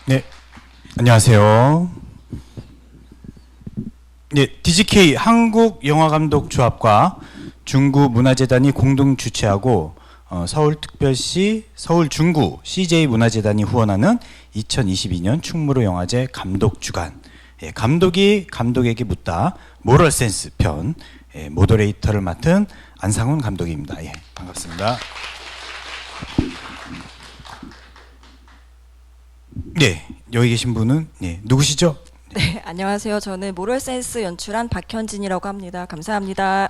네, 안녕하세요. 네, DGK 한국영화감독조합과 중구문화재단이 공동 주최하고 서울특별시 서울중구 CJ문화재단이 후원하는 2022년 충무로 영화제 감독주간, 감독이 감독에게 묻다 모럴센스 편, 모더레이터를 맡은 안상훈 감독입니다. 예, 반갑습니다. 네, 여기 계신 분은 누구시죠? 네, 안녕하세요. 저는 모럴센스 연출한 박현진이라고 합니다. 감사합니다.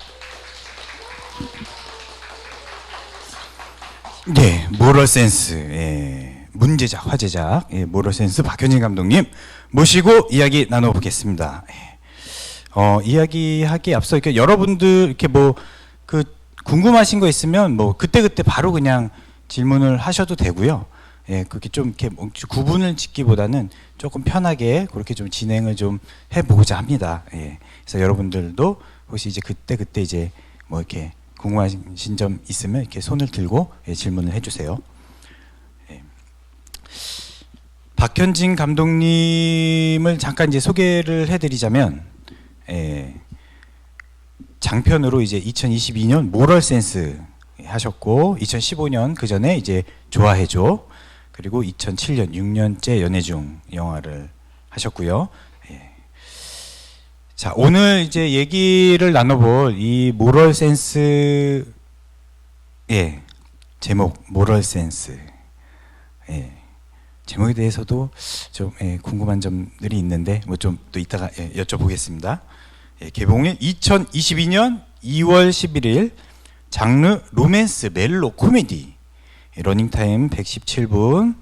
네, 모럴센스, 문제작, 화제작, 모럴센스 박현진 감독님 모시고 이야기 나눠보겠습니다. 이야기하기에 앞서 이렇게 여러분들 이렇게 궁금하신 거 있으면 그때그때 바로 그냥 질문을 하셔도 되고요. 그렇게 좀 이렇게 구분을 짓기보다는 조금 편하게 그렇게 좀 진행을 좀 해보고자 합니다. 그래서 여러분들도 혹시 이제 그때 이제 이렇게 궁금하신 점 있으면 이렇게 손을 들고 질문을 해주세요. 박현진 감독님을 잠깐 이제 소개를 해드리자면, 장편으로 이제 2022년 모럴센스 하셨고, 2015년 그 전에 이제 좋아해줘, 그리고 2007년 6년째 연애중 영화를 하셨고요. 자, 오늘 이제 얘기를 나눠볼 이 모럴센스, 제목 모럴센스, 제목에 대해서도 좀 궁금한 점들이 있는데 좀 또 이따가 여쭤보겠습니다. 개봉일 2022년 2월 11일, 장르 로맨스 멜로 코미디, 러닝타임 117분,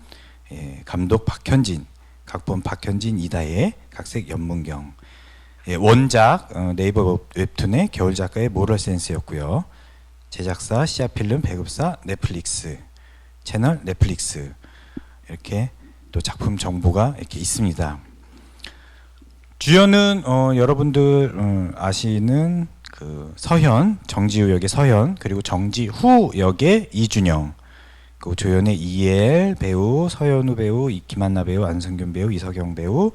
감독 박현진, 각본 박현진, 이다혜, 각색 연문경, 원작 네이버 웹툰의 겨울작가의 모럴센스였고요. 제작사 시아필름, 배급사 넷플릭스, 채널 넷플릭스, 이렇게 또 작품 정보가 이렇게 있습니다. 주연은 여러분들 아시는 그 서현, 정지우 역의 서현, 그리고 정지후 역의 이준영, 그 조연의 이엘 배우, 서현우 배우, 김한나 배우, 안성균 배우, 이석영 배우,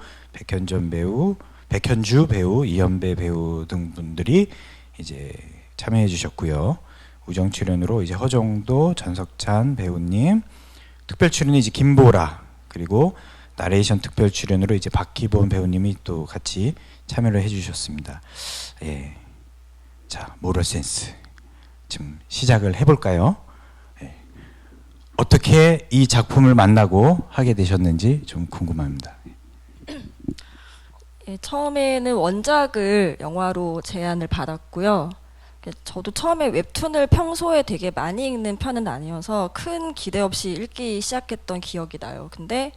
백현주 배우, 이현배 배우 등 분들이 이제 참여해 주셨고요. 우정 출연으로 이제 허정도, 전석찬 배우님, 특별 출연이 이제 김보라, 그리고 나레이션 특별 출연으로 이제 박기본 배우님이 또 같이 참여를 해주셨습니다. 자, 모럴센스 지금 시작을 해볼까요? 어떻게 이 작품을 만나고 하게 되셨는지 좀 궁금합니다. 처음에는 원작을 영화로 제안을 받았고요. 저도 처음에 웹툰을 평소에 되게 많이 읽는 편은 아니어서 큰 기대 없이 읽기 시작했던 기억이 나요. 근데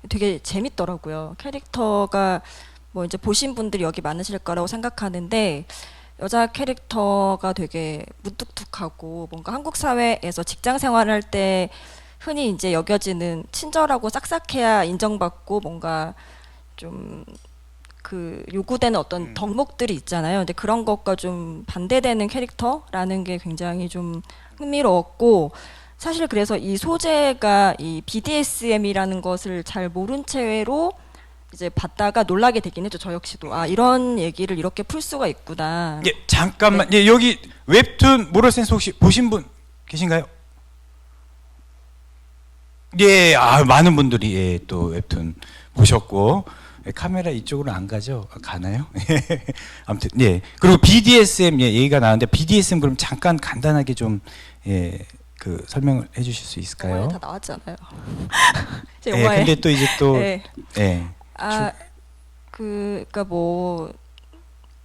되게 재밌더라고요. 캐릭터가 이제 보신 분들이 여기 많으실 거라고 생각하는데, 여자 캐릭터가 되게 무뚝뚝하고 뭔가 한국 사회에서 직장 생활을 할 때 흔히 이제 여겨지는 친절하고 싹싹해야 인정받고 뭔가 좀 요구되는 어떤 덕목들이 있잖아요. 근데 그런 것과 좀 반대되는 캐릭터라는 게 굉장히 좀 흥미로웠고, 사실 그래서 이 소재가 이 BDSM이라는 것을 잘 모른 채로 이제 봤다가 놀라게 되긴 했죠. 저 역시도 이런 얘기를 이렇게 풀 수가 있구나. 잠깐만. 여기 웹툰 모럴센스 혹시 보신 분 계신가요? 많은 분들이 또 웹툰 보셨고, 카메라 이쪽으로 안 가죠? 가나요? 아무튼 그리고 BDSM 얘기가 나왔는데, BDSM 그럼 잠깐 간단하게 좀 그 설명을 해주실 수 있을까요? 영화에 다 나왔잖아요. 제 영화에. 근데 또 이제 또 그러니까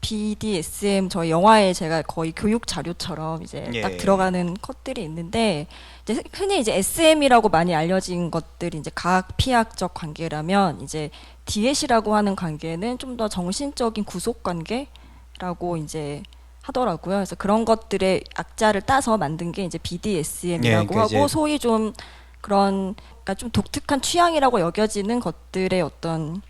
BDSM 저희 영화에 제가 거의 교육 자료처럼 이제 딱 들어가는 컷들이 있는데, 이제 흔히 이제 SM이라고 많이 알려진 것들이 이제 가학 피학적 관계라면, 이제 디엣이라고 하는 관계는 좀 더 정신적인 구속 관계라고 이제 하더라고요. 그래서 그런 것들의 악자를 따서 만든 게 이제 BDSM이라고 그러니까 하고, 소위 좀 그런 그러니까 좀 독특한 취향이라고 여겨지는 것들의 어떤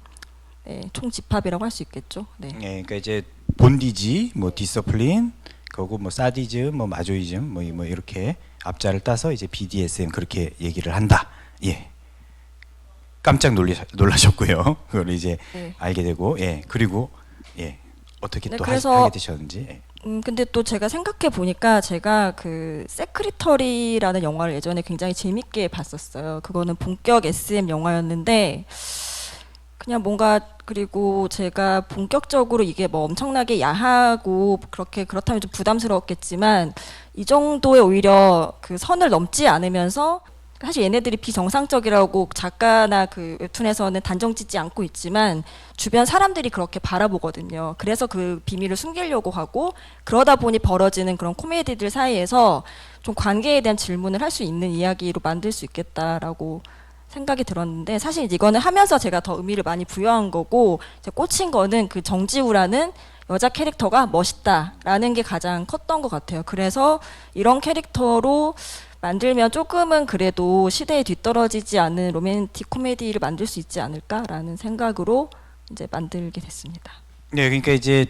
총집합이라고 할 수 있겠죠. 그러니까 이제 본디지, 디서플린, 그리고 사디즘, 마조이즘, 이렇게 앞자를 따서 이제 BDSM 그렇게 얘기를 한다. 깜짝 놀라셨고요. 그걸 이제 네. 알게 되고, 예, 그리고 예, 어떻게 네, 또 그래서 하게 되셨는지. 예. 근데 또 제가 생각해 보니까 제가 그 세크리터리라는 영화를 예전에 굉장히 재밌게 봤었어요. 그거는 본격 SM 영화였는데 그냥 뭔가 그리고 제가 본격적으로 이게 뭐 엄청나게 야하고 그렇다면 좀 부담스러웠겠지만 이 정도의 오히려 그 선을 넘지 않으면서 사실 얘네들이 비정상적이라고 작가나 그 웹툰에서는 단정 짓지 않고 있지만 주변 사람들이 그렇게 바라보거든요. 그래서 그 비밀을 숨기려고 하고 그러다 보니 벌어지는 그런 코미디들 사이에서 좀 관계에 대한 질문을 할 수 있는 이야기로 만들 수 있겠다라고 생각이 들었는데 사실 이거는 하면서 제가 더 의미를 많이 부여한 거고 이제 꽂힌 거는 그 정지우라는 여자 캐릭터가 멋있다라는 게 가장 컸던 것 같아요. 그래서 이런 캐릭터로 만들면 조금은 그래도 시대에 뒤떨어지지 않은 로맨틱 코미디를 만들 수 있지 않을까라는 생각으로 이제 만들게 됐습니다. 네, 그러니까 이제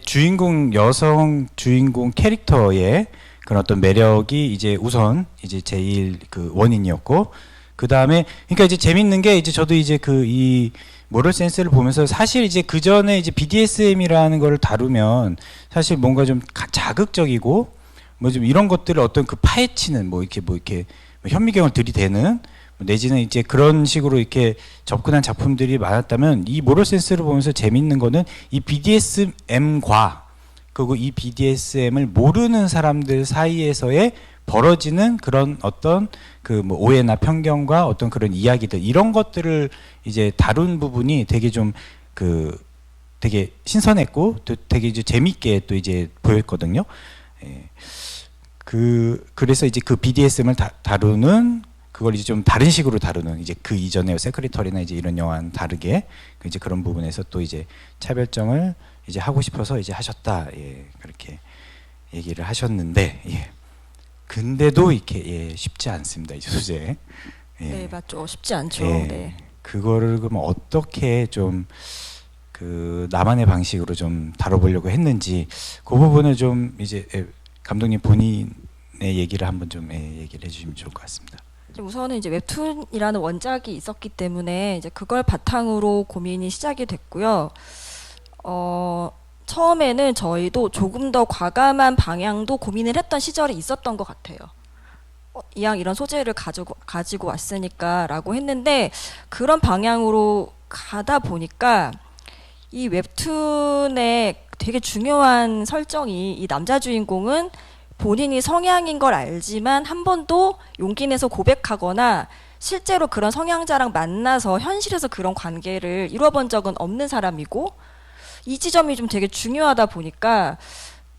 여성 주인공 캐릭터의 그런 어떤 매력이 이제 우선 이제 제일 그 원인이었고, 그 다음에 그러니까 이제 재밌는 게 이제 저도 이제 이 모럴 센스를 보면서 사실 이제 그 전에 이제 BDSM이라는 거를 다루면 사실 뭔가 좀 자극적이고 뭐 좀 이런 것들을 어떤 그 파헤치는 뭐 이렇게 뭐 현미경을 들이대는 내지는 이제 그런 식으로 이렇게 접근한 작품들이 많았다면 이 모럴 센스를 보면서 재밌는 거는 이 BDSM과 그리고 이 BDSM을 모르는 사람들 사이에서의 벌어지는 그런 어떤 그 뭐 오해나 편견과 어떤 그런 이야기들 이런 것들을 이제 다룬 부분이 되게 좀 되게 신선했고 또 되게 이제 재밌게 또 이제 보였거든요. 예. 그래서 이제 그 BDSM을 다루는 그걸 이제 좀 다른 식으로 다루는 이제 그 이전에 세크리터리나 이제 이런 영화는 다르게 이제 그런 부분에서 또 이제 차별점을 이제 하고 싶어서 이제 하셨다. 예. 그렇게 얘기를 하셨는데 예. 근데도 이렇게 예, 쉽지 않습니다. 이 소재. 예. 네, 맞죠. 쉽지 않죠. 예. 네. 그거를 그럼 어떻게 좀 나만의 방식으로 좀 다뤄보려고 했는지 그 부분을 좀 이제 감독님 본인의 얘기를 한번 좀 얘기를 해주시면 좋을 것 같습니다. 우선은 이제 웹툰이라는 원작이 있었기 때문에 이제 그걸 바탕으로 고민이 시작이 됐고요. 처음에는 저희도 조금 더 과감한 방향도 고민을 했던 시절이 있었던 것 같아요. 이왕 이런 소재를 가지고 왔으니까라고 했는데 그런 방향으로 가다 보니까 이 웹툰의 되게 중요한 설정이 이 남자 주인공은 본인이 성향인 걸 알지만 한 번도 용기 내서 고백하거나 실제로 그런 성향자랑 만나서 현실에서 그런 관계를 이뤄본 적은 없는 사람이고 이 지점이 좀 되게 중요하다 보니까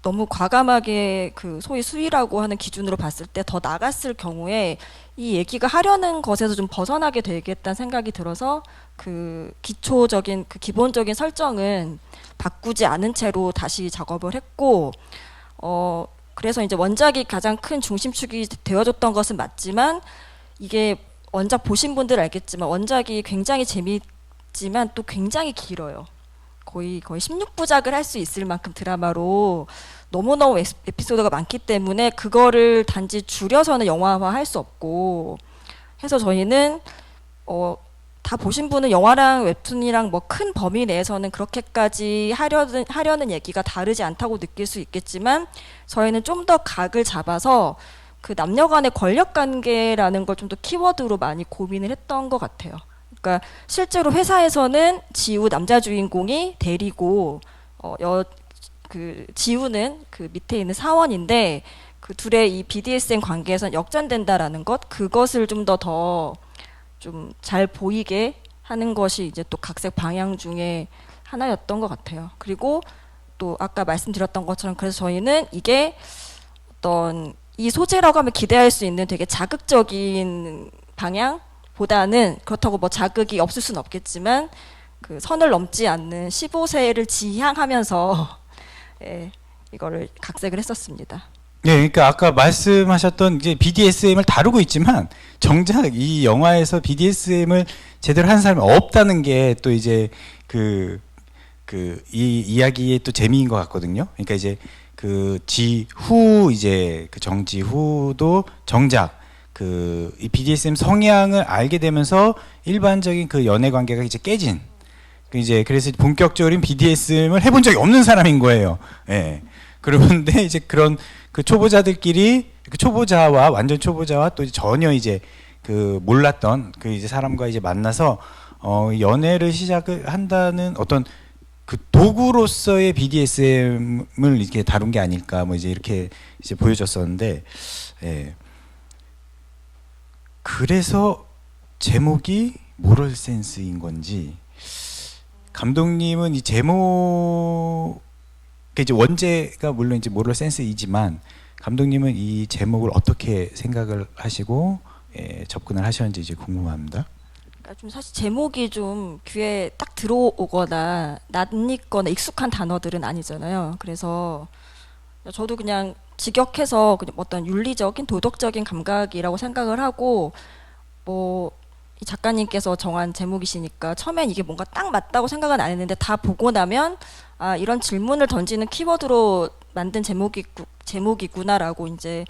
너무 과감하게 그 소위 수위라고 하는 기준으로 봤을 때 더 나갔을 경우에 이 얘기가 하려는 것에서 좀 벗어나게 되겠다는 생각이 들어서 그 기초적인 그 기본적인 설정은 바꾸지 않은 채로 다시 작업을 했고 그래서 이제 원작이 가장 큰 중심축이 되어줬던 것은 맞지만 이게 원작 보신 분들 알겠지만 원작이 굉장히 재밌지만 또 굉장히 길어요. 거의 16부작을 할 수 있을 만큼 드라마로 너무너무 에피소드가 많기 때문에 그거를 단지 줄여서는 영화화 할 수 없고 해서 저희는 다 보신 분은 영화랑 웹툰이랑 뭐 큰 범위 내에서는 그렇게까지 하려는 얘기가 다르지 않다고 느낄 수 있겠지만 저희는 좀 더 각을 잡아서 그 남녀 간의 권력 관계라는 걸 좀 더 키워드로 많이 고민을 했던 것 같아요. 그러니까 실제로 회사에서는 지우 남자 주인공이 대리고 그 지우는 그 밑에 있는 사원인데 그 둘의 이 BDSM 관계에선 역전된다라는 것 그것을 좀 잘 보이게 하는 것이 이제 또 각색 방향 중에 하나였던 것 같아요. 그리고 또 아까 말씀드렸던 것처럼 그래서 저희는 이게 어떤 이 소재라고 하면 기대할 수 있는 되게 자극적인 방향보다는 그렇다고 뭐 자극이 없을 수는 없겠지만 그 선을 넘지 않는 15세를 지향하면서 이거를 각색을 했었습니다. 네, 그러니까 아까 말씀하셨던 이제 BDSM을 다루고 있지만 정작 이 영화에서 BDSM을 제대로 하는 사람이 없다는 게 또 이제 이 이야기의 또 재미인 것 같거든요. 그러니까 이제 그 지후 이제 그 정지후도 정작 이 BDSM 성향을 알게 되면서 일반적인 그 연애 관계가 이제 깨진. 그래서 본격적인 BDSM을 해본 적이 없는 사람인 거예요. 예. 그런데 이제 그런 그 초보자들끼리 그 초보자와 완전 초보자와 또 전혀 이제 그 몰랐던 그 이제 사람과 이제 만나서 연애를 시작을 한다는 어떤 그 도구로서의 BDSM을 이렇게 다룬 게 아닐까 뭐 이제 이렇게 이제 보여졌었는데, 예. 그래서 제목이 모럴 센스인 건지 감독님은 이 제목 이제 원제가 물론 이제 모럴 센스이지만 감독님은 이 제목을 어떻게 생각을 하시고 접근을 하셨는지 이제 궁금합니다. 그러니까 좀 사실 제목이 좀 귀에 딱 들어오거나 낯익거나 익숙한 단어들은 아니잖아요. 그래서 저도 그냥 직역해서 그냥 어떤 윤리적인 도덕적인 감각이라고 생각을 하고 뭐 이 작가님께서 정한 제목이시니까 처음엔 이게 뭔가 딱 맞다고 생각은 안 했는데 다 보고 나면 아 이런 질문을 던지는 키워드로 만든 제목이구나라고 이제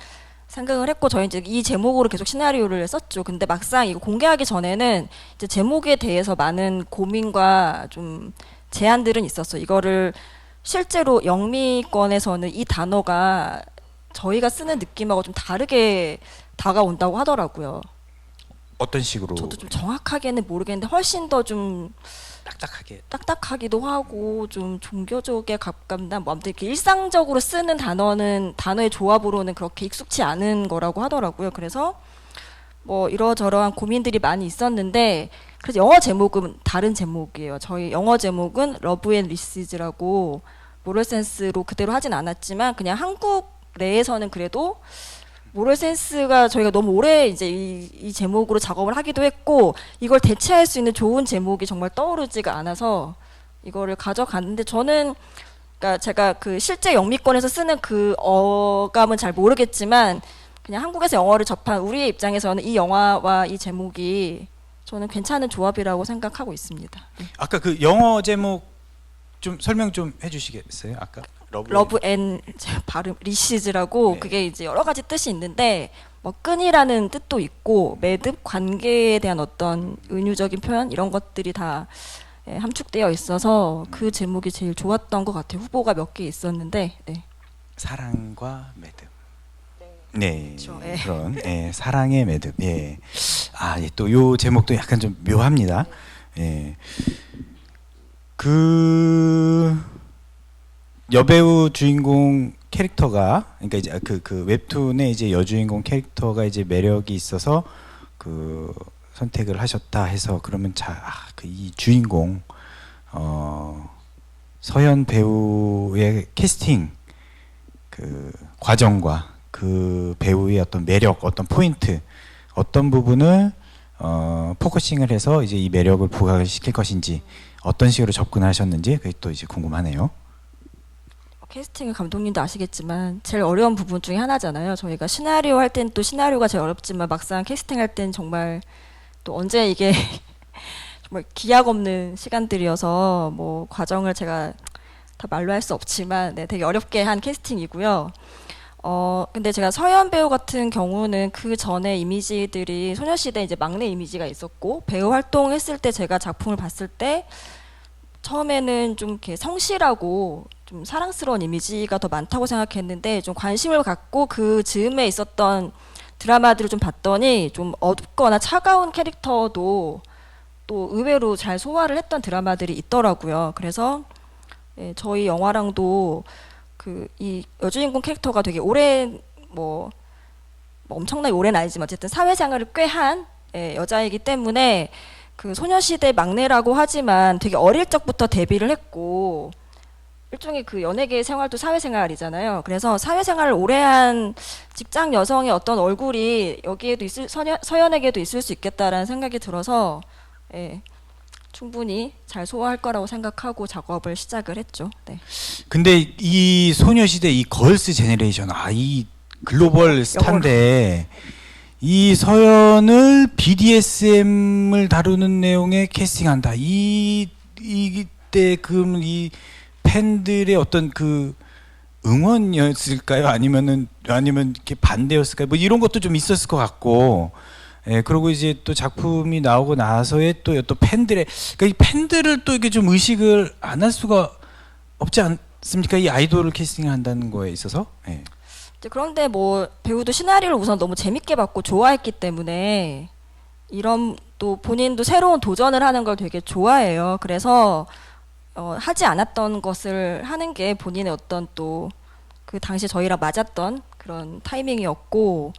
생각을 했고 저희 이제 이 제목으로 계속 시나리오를 썼죠. 근데 막상 이거 공개하기 전에는 이제 제목에 대해서 많은 고민과 좀 제안들은 있었어요. 이거를 실제로 영미권에서는 이 단어가 저희가 쓰는 느낌하고 좀 다르게 다가온다고 하더라고요. 어떤 식으로? 저도 좀 정확하게는 모르겠는데 훨씬 더 좀 딱딱하기도 하고 좀 종교적에 가깝나 뭐 아무튼 이렇게 일상적으로 쓰는 단어의 조합으로는 그렇게 익숙치 않은 거라고 하더라고요. 그래서 뭐 이러저러한 고민들이 많이 있었는데 그래서 영어 제목은 다른 제목이에요. 저희 영어 제목은 러브 앤 리시즈라고 모럴센스로 그대로 하진 않았지만 그냥 한국 내에서는 그래도 모럴센스가 저희가 너무 오래 이제 이 제목으로 작업을 하기도 했고 이걸 대체할 수 있는 좋은 제목이 정말 떠오르지가 않아서 이거를 가져갔는데 저는 그러니까 제가 그 실제 영미권에서 쓰는 그 어감은 잘 모르겠지만 그냥 한국에서 영어를 접한 우리의 입장에서는 이 영화와 이 제목이 저는 괜찮은 조합이라고 생각하고 있습니다. 네. 아까 그 영어 제목 좀 설명 좀 해주시겠어요? 아까 러브 앤 발음 리시즈라고 네. 그게 이제 여러 가지 뜻이 있는데 뭐 끈이라는 뜻도 있고 매듭 관계에 대한 어떤 은유적인 표현 이런 것들이 다 함축되어 있어서 그 제목이 제일 좋았던 것 같아요. 후보가 몇 개 있었는데 네. 사랑과 매듭. 네, 그렇죠. 예. 그런 사랑의 매듭. 예. 아, 예, 또 요 제목도 약간 좀 묘합니다. 예. 그 여배우 주인공 캐릭터가 그러니까 이제 그 웹툰의 이제 여주인공 캐릭터가 이제 매력이 있어서 그 선택을 하셨다 해서 그러면 그 이 주인공 서현 배우의 캐스팅 그 과정과 그 배우의 어떤 매력, 어떤 포인트, 어떤 부분을 포커싱을 해서 이제 이 매력을 부각시킬 것인지 어떤 식으로 접근하셨는지 그게 또 이제 궁금하네요. 캐스팅을 감독님도 아시겠지만 제일 어려운 부분 중에 하나잖아요. 저희가 시나리오 할 때는 또 시나리오가 제일 어렵지만 막상 캐스팅 할 때는 정말 또 언제 이게 정말 기약 없는 시간들이어서 뭐 과정을 제가 다 말로 할 수 없지만 네, 되게 어렵게 한 캐스팅이고요. 근데 제가 서현 배우 같은 경우는 그 전에 이미지들이 소녀시대 이제 막내 이미지가 있었고 배우 활동했을 때 제가 작품을 봤을 때 처음에는 좀 이렇게 성실하고 좀 사랑스러운 이미지가 더 많다고 생각했는데 좀 관심을 갖고 그 즈음에 있었던 드라마들을 좀 봤더니 좀 어둡거나 차가운 캐릭터도 또 의외로 잘 소화를 했던 드라마들이 있더라고요. 그래서 저희 영화랑도 그 이 여주인공 캐릭터가 되게 오랜 뭐 엄청나게 오래는 아니지만 어쨌든 사회생활을 꽤 한 여자이기 때문에 그 소녀시대 막내라고 하지만 되게 어릴 적부터 데뷔를 했고 일종의 그 연예계 생활도 사회생활이잖아요. 그래서 사회생활을 오래 한 직장 여성의 어떤 얼굴이 여기에도 서연에게도 있을 수 있겠다라는 생각이 들어서 충분히 잘 소화할 거라고 생각하고 작업을 시작을 했죠. 네. 근데 이 소녀시대 이 걸스 제네레이션 이 글로벌 스타인데 이 서연을 BDSM을 다루는 내용에 캐스팅한다. 이때 그럼 이 팬들의 어떤 그 응원이었을까요? 아니면 이렇게 반대였을까요? 뭐 이런 것도 좀 있었을 것 같고, 예, 그리고 이제 또 작품이 나오고 나서의 또 팬들의, 그러니까 이 팬들을 또 이게 좀 의식을 안 할 수가 없지 않습니까? 이 아이돌을 캐스팅한다는 거에 있어서. 예. 이제 그런데 뭐 배우도 시나리오를 우선 너무 재밌게 봤고 좋아했기 때문에 이런 또 본인도 새로운 도전을 하는 걸 되게 좋아해요. 그래서 하지 않았던 것을 하는 게 본인의 어떤 또 그 당시 저희랑 맞았던 그런 타이밍이었고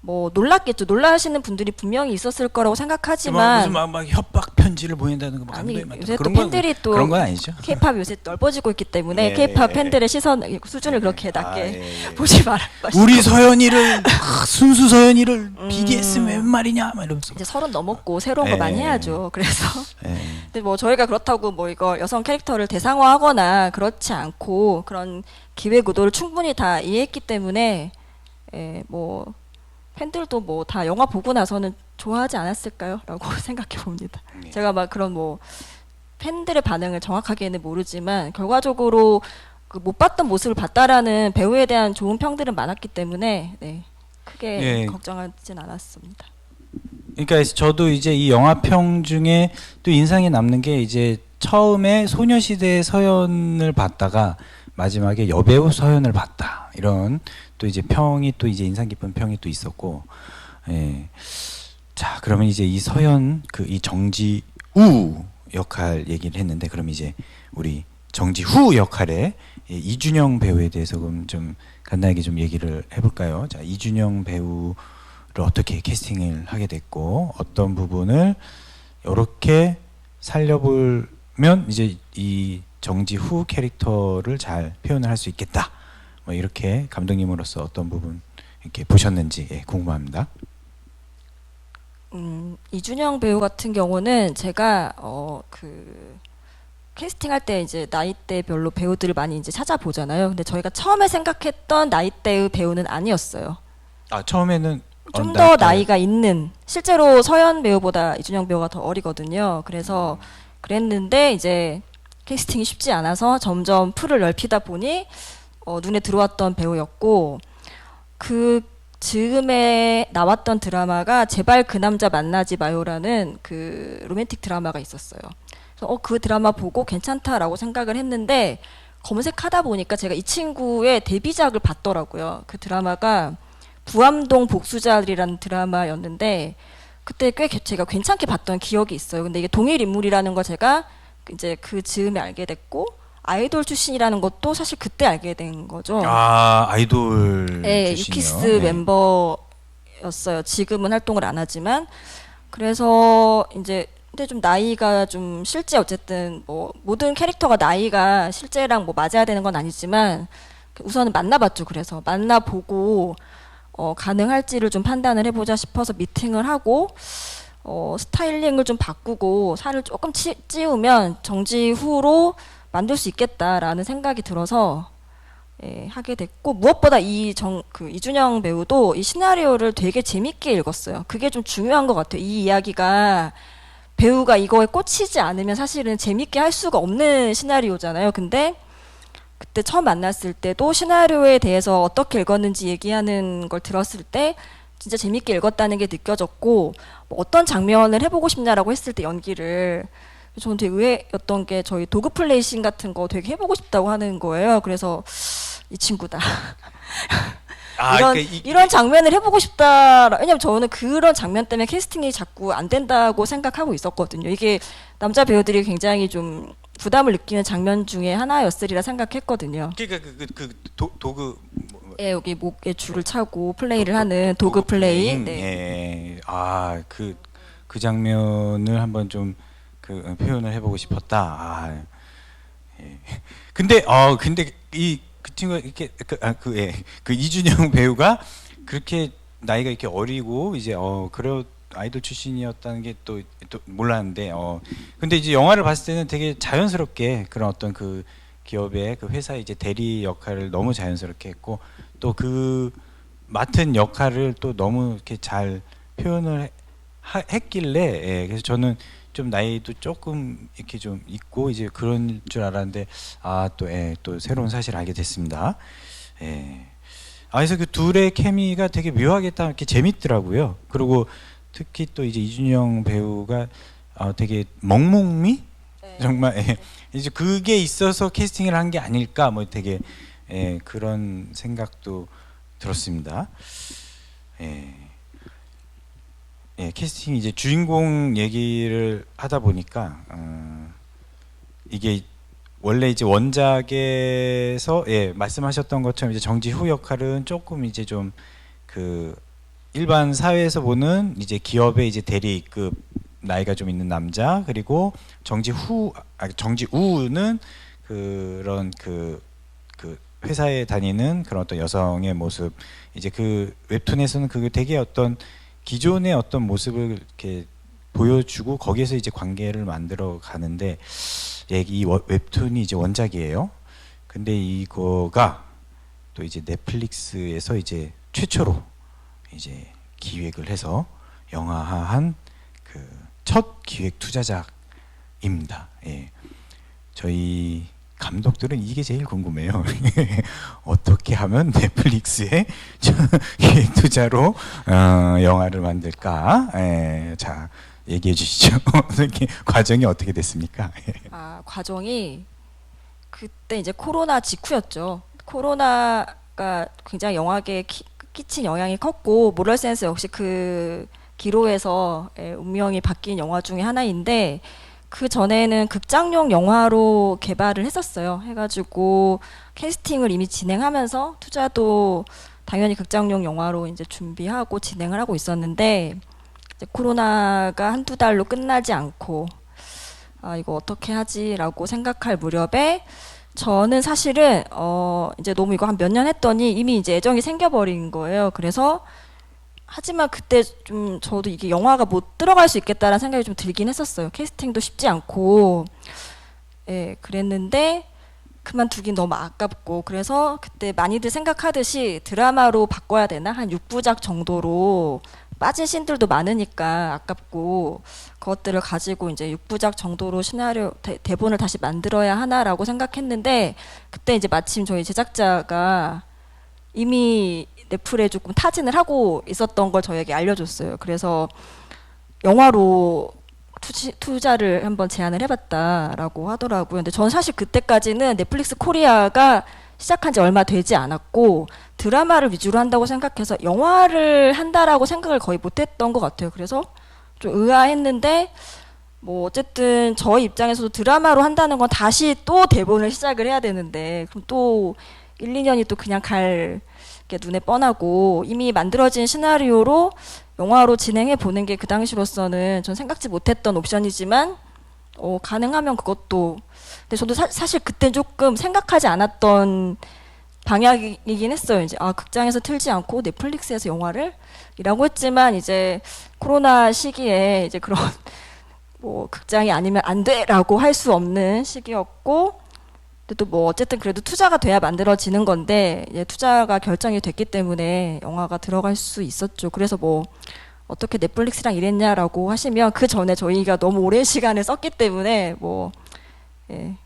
뭐 놀랐겠죠. 놀라시는 분들이 분명히 있었을 거라고 생각하지만 무슨 막 협박 편지를 보낸다는 거, 막 아니 감독이 막 요새 또 그런 건- 팬들이 또 그런 건 아니죠. K-팝이 요새 넓어지고 있기 때문에 예, K-팝 예, 팬들의 시선 수준을 그렇게 아, 낮게 예, 예. 보지 말아. 우리 서연이를 순수 서연이를 BDS면 웬 말이냐, 막 이러면서. 이제 30 넘었고 새로운 거 예. 많이 해야죠. 그래서 예. 근데 뭐 저희가 그렇다고 뭐 이거 여성 캐릭터를 대상화하거나 그렇지 않고 그런 기획 의도를 충분히 다 이해했기 때문에 뭐 팬들도 뭐 다 영화 보고 나서는 좋아하지 않았을까요?라고 생각해 봅니다. 네. 제가 막 그런 뭐 팬들의 반응을 정확하게는 모르지만 결과적으로 그 못 봤던 모습을 봤다라는 배우에 대한 좋은 평들은 많았기 때문에 네, 크게 예. 걱정하진 않았습니다. 그러니까 저도 이제 이 영화평 중에 또 인상에 남는 게 이제 처음에 소녀시대 서연을 봤다가 마지막에 여배우 서연을 봤다, 이런 또 이제 평이 또 이제 인상 깊은 평이 또 있었고, 예. 자, 그러면 이제 이 서연 이 정지우 역할 얘기를 했는데, 그럼 이제 우리 정지후 역할의 이준영 배우에 대해서 그럼 좀 간단하게 좀 얘기를 해볼까요? 자, 이준영 배우를 어떻게 캐스팅을 하게 됐고, 어떤 부분을 이렇게 살려보면 이제 이 정지후 캐릭터를 잘 표현을 할 수 있겠다, 뭐 이렇게 감독님으로서 어떤 부분 이렇게 보셨는지, 예, 궁금합니다. 이준영 배우 같은 경우는 제가 그 캐스팅할 때 이제 나이대별로 배우들을 많이 이제 찾아보잖아요. 근데 저희가 처음에 생각했던 나이대의 배우는 아니었어요. 아, 처음에는 좀 더 나이가 있는, 실제로 서연 배우보다 이준영 배우가 더 어리거든요. 그래서 그랬는데 이제 캐스팅이 쉽지 않아서 점점 풀을 넓히다 보니 눈에 들어왔던 배우였고, 그 즈음에 나왔던 드라마가 제발 그 남자 만나지 마요라는 그 로맨틱 드라마가 있었어요. 그래서 그 드라마 보고 괜찮다라고 생각을 했는데 검색하다 보니까 제가 이 친구의 데뷔작을 봤더라고요. 그 드라마가 부암동 복수자들이라는 드라마였는데 그때 꽤 제가 괜찮게 봤던 기억이 있어요. 근데 이게 동일 인물이라는 거 제가 이제 그 즈음에 알게 됐고, 아이돌 출신이라는 것도 사실 그때 알게 된 거죠. 아, 아이돌 네, 출신이요. 유키스 네. 멤버였어요. 지금은 활동을 안 하지만. 그래서 이제 근데 좀 나이가 좀 실제 어쨌든 뭐 모든 캐릭터가 나이가 실제랑 뭐 맞아야 되는 건 아니지만 우선은 만나봤죠. 그래서 만나보고 가능할지를 좀 판단을 해보자 싶어서 미팅을 하고 스타일링을 좀 바꾸고 살을 조금 찌우면 정지후로 만들 수 있겠다라는 생각이 들어서 하게 됐고, 무엇보다 이준영 배우도 이 시나리오를 되게 재밌게 읽었어요. 그게 좀 중요한 것 같아요. 이 이야기가 배우가 이거에 꽂히지 않으면 사실은 재밌게 할 수가 없는 시나리오잖아요. 근데 그때 처음 만났을 때도 시나리오에 대해서 어떻게 읽었는지 얘기하는 걸 들었을 때 진짜 재밌게 읽었다는 게 느껴졌고, 뭐 어떤 장면을 해보고 싶냐라고 했을 때 연기를, 저는 되게 의외였던 게 저희 도그 플레이싱 같은 거 되게 해보고 싶다고 하는 거예요. 그래서 이 친구다. 이런 장면을 해보고 싶다. 왜냐면 저는 그런 장면 때문에 캐스팅이 자꾸 안 된다고 생각하고 있었거든요. 이게 남자 배우들이 굉장히 좀 부담을 느끼는 장면 중에 하나였으리라 생각했거든요. 그러니까 도그 예, 여기 목에 줄을 차고 플레이를 하는 도그 플레이. 네. 예. 아, 그 장면을 한번 좀 표현을 해보고 싶었다. 아, 예. 근데 그 친구가 이렇게 그 이준영 배우가 그렇게 나이가 이렇게 어리고 이제 그래 아이돌 출신이었다는 게 또 몰랐는데 근데 이제 영화를 봤을 때는 되게 자연스럽게 그런 어떤 그 기업의 그 회사 이제 대리 역할을 너무 자연스럽게 했고, 또 그 맡은 역할을 또 너무 이렇게 잘 표현을 했길래, 예, 그래서 저는 좀 나이도 조금 이렇게 좀 있고 이제 그런 줄 알았는데 또 새로운 사실을 알게 됐습니다. 예. 그래서 그 둘의 케미가 되게 묘하게 딱 이렇게 재밌더라고요. 그리고 특히 또 이제 이준영 배우가 되게 멍멍미 네. 정말 이제 그게 있어서 캐스팅을 한 게 아닐까 뭐 되게 그런 생각도 들었습니다. 캐스팅 이제 주인공 얘기를 하다 보니까 이게 원래 이제 원작에서 말씀하셨던 것처럼 이제 정지후 역할은 조금 이제 좀 그 일반 사회에서 보는 이제 기업의 이제 대리급 나이가 좀 있는 남자, 그리고 정지우는 그런 그 회사에 다니는 그런 어떤 여성의 모습, 이제 그 웹툰에서는 그게 되게 어떤 기존의 어떤 모습을 이렇게 보여주고 거기에서 이제 관계를 만들어 가는데, 이 웹툰이 이제 원작이에요. 근데 이거가 또 이제 넷플릭스에서 이제 최초로 이제 기획을 해서 영화화한 그 첫 기획 투자작입니다. 저희 감독들은 이게 제일 궁금해요. 어떻게 하면 넷플릭스에 기획 투자로 영화를 만들까? 자, 얘기해 주시죠. 과정이 어떻게 됐습니까? 과정이 그때 이제 코로나 직후였죠. 코로나가 굉장히 영화계에 끼친 영향이 컸고, 모럴센스 역시 그 기로에서 운명이 바뀐 영화 중에 하나인데, 그 전에는 극장용 영화로 개발을 했었어요. 해가지고 캐스팅을 이미 진행하면서 투자도 당연히 극장용 영화로 이제 준비하고 진행을 하고 있었는데, 이제 코로나가 한두 달로 끝나지 않고 이거 어떻게 하지라고 생각할 무렵에, 저는 사실은 이제 너무 이거 한 몇 년 했더니 이미 이제 애정이 생겨버린 거예요. 그래서 하지만 그때 좀 저도 이게 영화가 못 들어갈 수 있겠다라는 생각이 좀 들긴 했었어요. 캐스팅도 쉽지 않고. 그랬는데 그만두긴 너무 아깝고, 그래서 그때 많이들 생각하듯이 드라마로 바꿔야 되나? 한 6부작 정도로, 빠진 씬들도 많으니까 아깝고, 그것들을 가지고 이제 6부작 정도로 시나리오 대본을 다시 만들어야 하나라고 생각했는데, 그때 이제 마침 저희 제작자가 이미 넷플에 조금 타진을 하고 있었던 걸 저에게 알려줬어요. 그래서 영화로 투자를 한번 제안을 해봤다라고 하더라고요. 근데 저는 사실 그때까지는 넷플릭스 코리아가 시작한 지 얼마 되지 않았고 드라마를 위주로 한다고 생각해서 영화를 한다라고 생각을 거의 못했던 것 같아요. 그래서 좀 의아했는데, 뭐 어쨌든 저희 입장에서도 드라마로 한다는 건 다시 또 대본을 시작을 해야 되는데, 그럼 또 1, 2년이 또 그냥 갈 게 눈에 뻔하고, 이미 만들어진 시나리오로 영화로 진행해 보는 게 그 당시로서는 전 생각지 못했던 옵션이지만 가능하면 그것도, 근데 저도 사실 그때 조금 생각하지 않았던 방향이긴 했어요. 이제 극장에서 틀지 않고 넷플릭스에서 영화를 이라고 했지만, 이제 코로나 시기에 이제 그런 뭐 극장이 아니면 안 돼라고 할 수 없는 시기였고, 또 뭐 어쨌든 그래도 투자가 돼야 만들어지는 건데, 이제 투자가 결정이 됐기 때문에 영화가 들어갈 수 있었죠. 그래서 뭐 어떻게 넷플릭스랑 일했냐라고 하시면, 그 전에 저희가 너무 오랜 시간을 썼기 때문에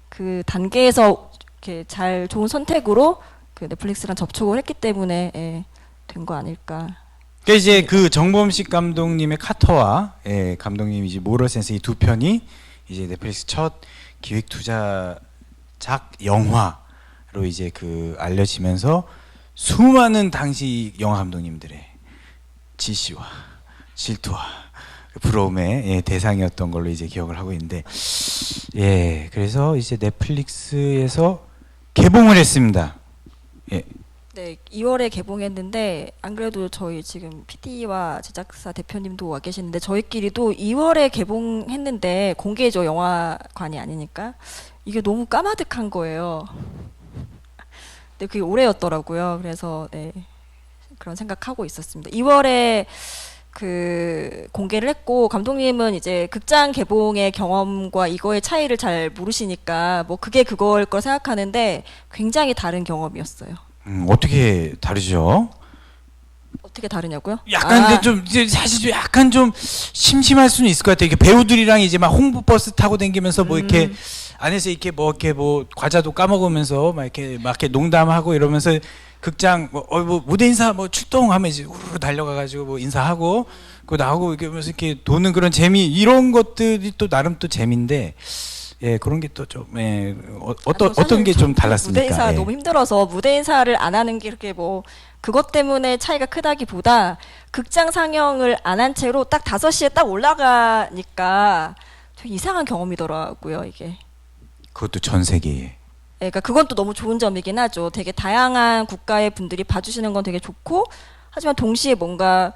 그 단계에서 이렇게 잘 좋은 선택으로 그 넷플릭스랑 접촉을 했기 때문에 된 거 아닐까. 그러니까 이제 그 정범식 감독님의 카터와 감독님 이제 모럴센스 이 두 편이 이제 넷플릭스 첫 기획 투자작 영화로 이제 그 알려지면서 수많은 당시 영화 감독님들의 지시와 질투와 부러움의 대상이었던 걸로 이제 기억을 하고 있는데, 그래서 이제 넷플릭스에서 개봉을 했습니다. 네, 2월에 개봉했는데, 안 그래도 저희 지금 PD와 제작사 대표님도 와 계시는데, 저희끼리도 2월에 개봉했는데, 공개죠, 영화관이 아니니까. 이게 너무 까마득한 거예요. 근데 그게 올해였더라고요. 그래서 그런 생각하고 있었습니다. 2월에 그 공개를 했고, 감독님은 이제 극장 개봉의 경험과 이거의 차이를 잘 모르시니까 뭐 그게 그걸 거 생각하는데, 굉장히 다른 경험이었어요. 어떻게 다르죠? 어떻게 다르냐고요? 약간 근데 좀 이제 사실 좀 약간 좀 심심할 수는 있을 것 같아요. 이게 배우들이랑 이제 막 홍보 버스 타고 다니면서 뭐 이렇게 안에서 이렇게 뭐 과자도 까먹으면서 막 이렇게 농담하고 이러면서 극장 뭐 무대 인사 뭐 출동하면 이제 우르르 달려가가지고 뭐 인사하고 그 나오고 이렇게 도는 그런 재미 이런 것들이 또 나름 또 재미인데 예 그런 게 또 좀 어떤 게 좀 달랐습니까? 무대 인사 예. 너무 힘들어서 무대 인사를 안 하는 게 이렇게 뭐 그것 때문에 차이가 크다기보다 극장 상영을 안 한 채로 딱 5시에 딱 올라가니까 되게 이상한 경험이더라고요, 이게. 그것도 전 세계에. 예, 그러니까 그건 또 너무 좋은 점이긴 하죠. 되게 다양한 국가의 분들이 봐주시는 건 되게 좋고, 하지만 동시에 뭔가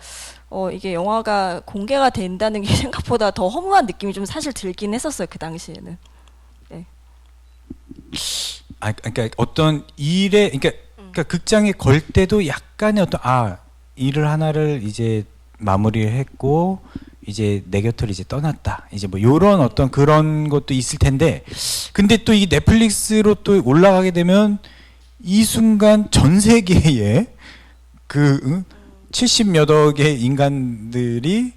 이게 영화가 공개가 된다는 게 생각보다 더 허무한 느낌이 좀 사실 들긴 했었어요, 그 당시에는. 네. 그러니까 어떤 일에 그러니까 극장에 걸 때도 약간의 어떤 일을 하나를 이제 마무리를 했고 이제 내 곁을 이제 떠났다. 이제 뭐 요런 어떤 그런 것도 있을 텐데 근데 또 이 넷플릭스로 또 올라가게 되면 이 순간 전 세계에 그 70몇 억의 인간들이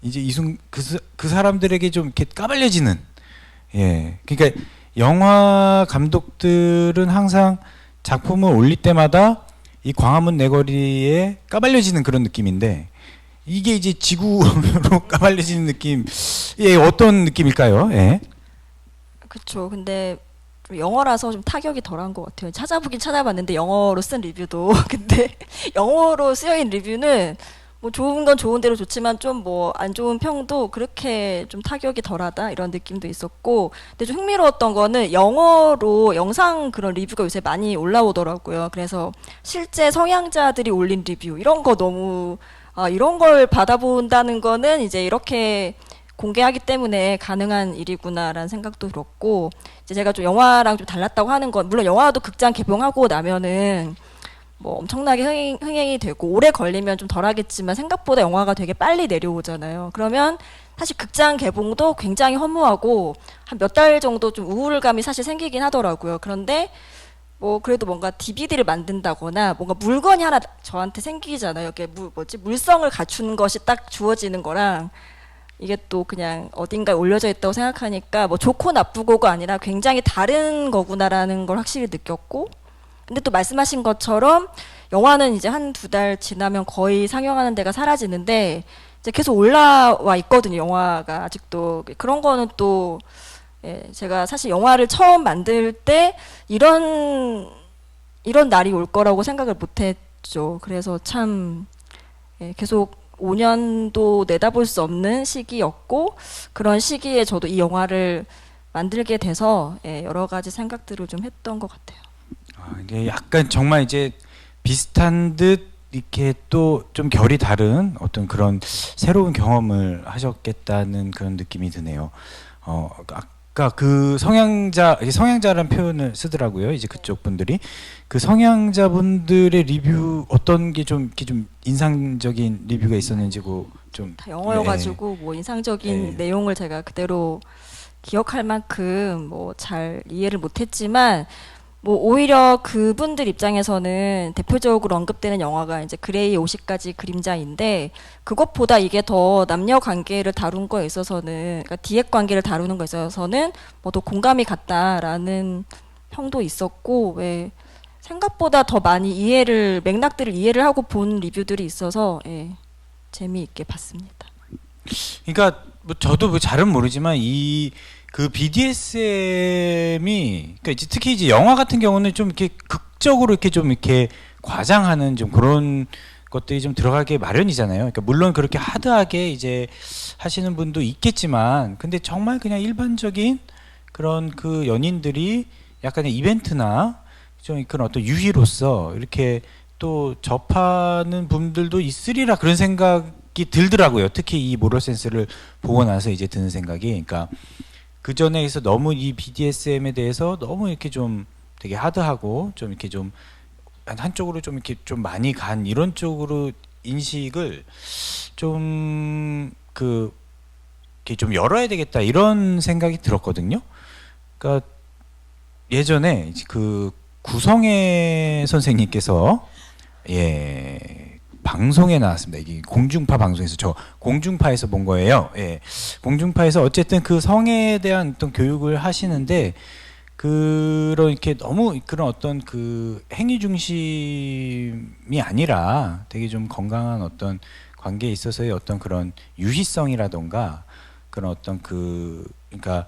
이제 그 사람들에게 좀 이렇게 까발려지는 예. 그러니까 영화 감독들은 항상 작품을 올릴 때마다 이 광화문 내거리에 까발려지는 그런 느낌인데 이게 이제 지구로 까발려지는 느낌, 예, 어떤 느낌일까요? 예. 그렇죠. 근데 좀 영어라서 좀 타격이 덜한 것 같아요. 찾아보긴 찾아봤는데 영어로 쓴 리뷰도 근데 영어로 쓰여있는 리뷰는 뭐 좋은 건 좋은 대로 좋지만 좀 뭐 안 좋은 평도 그렇게 좀 타격이 덜하다 이런 느낌도 있었고 근데 좀 흥미로웠던 거는 영어로 영상 그런 리뷰가 요새 많이 올라오더라고요. 그래서 실제 성향자들이 올린 리뷰 이런 거 너무 이런 걸 받아본다는 거는 이제 이렇게 공개하기 때문에 가능한 일이구나라는 생각도 들었고 이제 제가 좀 영화랑 좀 달랐다고 하는 건 물론 영화도 극장 개봉하고 나면은 뭐 엄청나게 흥행이 되고 오래 걸리면 좀 덜하겠지만 생각보다 영화가 되게 빨리 내려오잖아요. 그러면 사실 극장 개봉도 굉장히 허무하고 한 몇 달 정도 좀 우울감이 사실 생기긴 하더라고요. 그런데 뭐 그래도 뭔가 DVD를 만든다거나 뭔가 물건이 하나 저한테 생기잖아요. 이게 물성을 갖추는 것이 딱 주어지는 거랑 이게 또 그냥 어딘가에 올려져 있다고 생각하니까 뭐 좋고 나쁘고가 아니라 굉장히 다른 거구나라는 걸 확실히 느꼈고 근데 또 말씀하신 것처럼 영화는 이제 1-2달 지나면 거의 상영하는 데가 사라지는데 이제 계속 올라와 있거든요. 영화가 아직도 그런 거는 또 예, 제가 사실 영화를 처음 만들 때 이런 날이 올 거라고 생각을 못했죠. 그래서 참 예, 계속 5년도 내다볼 수 없는 시기였고 그런 시기에 저도 이 영화를 만들게 돼서 예, 여러 가지 생각들을 좀 했던 것 같아요. 이게 약간 정말 이제 비슷한 듯 이렇게 또 좀 결이 다른 어떤 그런 새로운 경험을 하셨겠다는 그런 느낌이 드네요. 아까 그 성향자라는 표현을 쓰더라고요. 이제 그쪽 분들이 그 성향자분들의 리뷰 어떤 게 좀 이렇게 좀 인상적인 리뷰가 있었는지 좀 다 영어여가지고 뭐 인상적인 내용을 제가 그대로 기억할 만큼 뭐 잘 이해를 못했지만. 뭐 오히려 그분들 입장에서는 대표적으로 언급되는 영화가 이제 그레이 50가지 그림자인데 그것보다 이게 더 남녀 관계를 다룬 거에 있어서는 그러니까 디액 관계를 다루는 거에 있어서는 뭐 더 공감이 갔다라는 평도 있었고 왜 생각보다 더 많이 맥락들을 이해를 하고 본 리뷰들이 있어서 예, 재미있게 봤습니다. 그러니까 뭐 저도 뭐 잘은 모르지만 그 BDSM이 그러니까 이제 특히 이제 영화 같은 경우는 좀 이렇게 극적으로 이렇게 좀 이렇게 과장하는 좀 그런 것들이 좀 들어가게 마련이잖아요. 그러니까 물론 그렇게 하드하게 이제 하시는 분도 있겠지만 근데 정말 그냥 일반적인 그런 그 연인들이 약간의 이벤트나 좀 그런 어떤 유희로서 이렇게 또 접하는 분들도 있으리라 그런 생각이 들더라고요. 특히 이 모럴 센스를 보고 나서 이제 드는 생각이 그러니까 그 전에서 너무 이 BDSM에 대해서 너무 이렇게 좀 되게 하드하고 좀 이렇게 좀 한쪽으로 좀 이렇게 좀 많이 간 이런 쪽으로 인식을 좀 이렇게 좀 열어야 되겠다 이런 생각이 들었거든요. 그러니까 예전에 그 구성애 선생님께서 예 방송에 나왔습니다. 이게 공중파 방송에서 저 공중파에서 본 거예요. 예. 공중파에서 어쨌든 그 성에 대한 어떤 교육을 하시는데 그런 이렇게 너무 그런 어떤 그 행위 중심이 아니라 되게 좀 건강한 어떤 관계에 있어서의 어떤 그런 유희성이라던가 그런 어떤 그러니까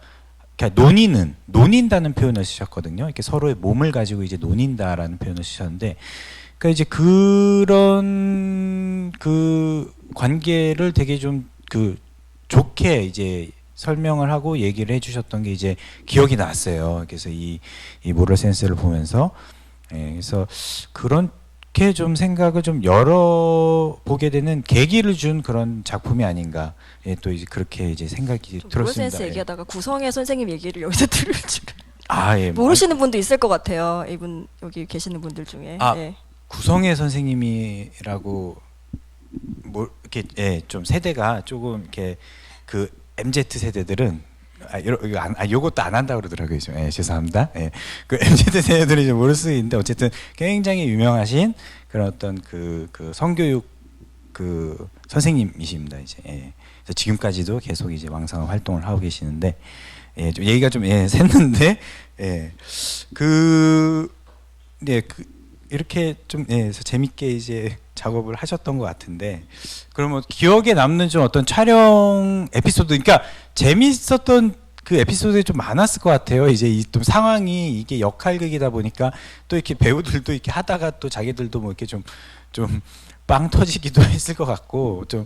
논인다는 표현을 쓰셨거든요. 이렇게 서로의 몸을 가지고 이제 논인다라는 표현을 쓰셨는데, 그러니까 이제 그런 그 관계를 되게 좀 그 좋게 이제 설명을 하고 얘기를 해주셨던 게 이제 기억이 났어요. 그래서 이 모럴 센스를 보면서, 그래서 그렇게 좀 생각을 좀 열어보게 되는 계기를 준 그런 작품이 아닌가. 또 이제 그렇게 이제 생각이 모럴 들었습니다. 센스 얘기하다가 구성애 선생님 얘기를 여기서 들을 줄 예. 모르시는 분도 있을 것 같아요. 이분 여기 계시는 분들 중에. 예. 구성애 선생님이라고 뭐 이렇게 좀 세대가 조금 이렇게 그 MZ 세대들은 요것도 안 한다 그러더라고요. 죄송합니다. 그 MZ 세대들이 좀 모를 수 있는데 어쨌든 굉장히 유명하신 그런 어떤 그 성교육 그 선생님이십니다. 이제 그래서 지금까지도 계속 이제 왕성한 활동을 하고 계시는데 좀 얘기가 좀 샜는데 이렇게 좀 그래서 재밌게 이제 작업을 하셨던 것 같은데, 그러면 기억에 남는 좀 어떤 촬영 에피소드, 그러니까 재밌었던 그 에피소드가 좀 많았을 것 같아요. 이제 이 좀 상황이 이게 역할극이다 보니까 또 이렇게 배우들도 이렇게 하다가 또 자기들도 뭐 이렇게 좀 빵 터지기도 했을 것 같고, 좀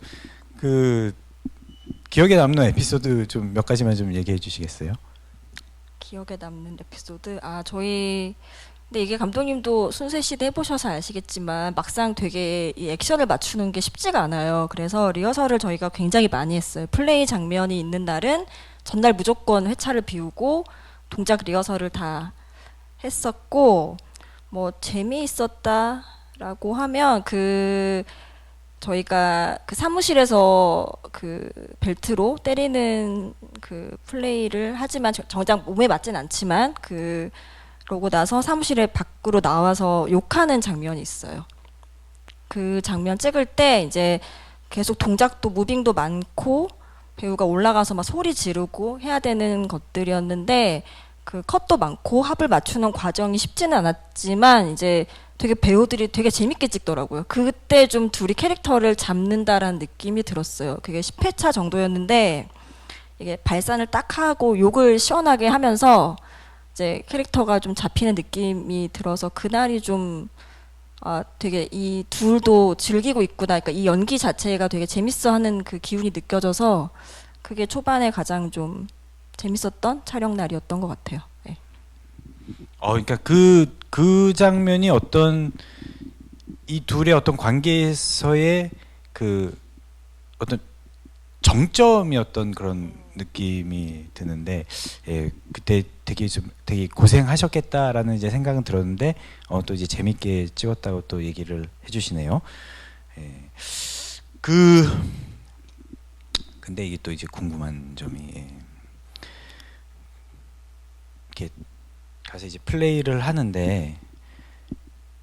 그 기억에 남는 에피소드 좀 몇 가지만 좀 얘기해 주시겠어요? 기억에 남는 에피소드. 근데 이게 감독님도 순세 씨도 해보셔서 아시겠지만 막상 되게 이 액션을 맞추는 게 쉽지가 않아요. 그래서 리허설을 저희가 굉장히 많이 했어요. 플레이 장면이 있는 날은 전날 무조건 회차를 비우고 동작 리허설을 다 했었고, 뭐 재미있었다라고 하면 저희가 그 사무실에서 그 벨트로 때리는 그 플레이를 하지만 정작 몸에 맞진 않지만 그러고 나서 사무실에 밖으로 나와서 욕하는 장면이 있어요. 그 장면 찍을 때 이제 계속 동작도 무빙도 많고 배우가 올라가서 막 소리 지르고 해야 되는 것들이었는데 그 컷도 많고 합을 맞추는 과정이 쉽지는 않았지만 이제 되게 배우들이 되게 재밌게 찍더라고요. 그때 좀 둘이 캐릭터를 잡는다라는 느낌이 들었어요. 그게 10회차 정도였는데 이게 발산을 딱 하고 욕을 시원하게 하면서 이제 캐릭터가 좀 잡히는 느낌이 들어서 그날이 좀 되게 이 둘도 즐기고 있구나. 그러니까 이 연기 자체가 되게 재밌어하는 그 기운이 느껴져서 그게 초반에 가장 좀 재밌었던 촬영 날이었던 것 같아요. 네. 그러니까 그 장면이 어떤 이 둘의 어떤 관계에서의 그 어떤 정점이었던 그런 느낌이 드는데, 그때 되게 고생하셨겠다라는 이제 생각은 들었는데 또 이제 재밌게 찍었다고 또 얘기를 해주시네요. 근데 이게 또 이제 궁금한 점이 이렇게 가서 이제 플레이를 하는데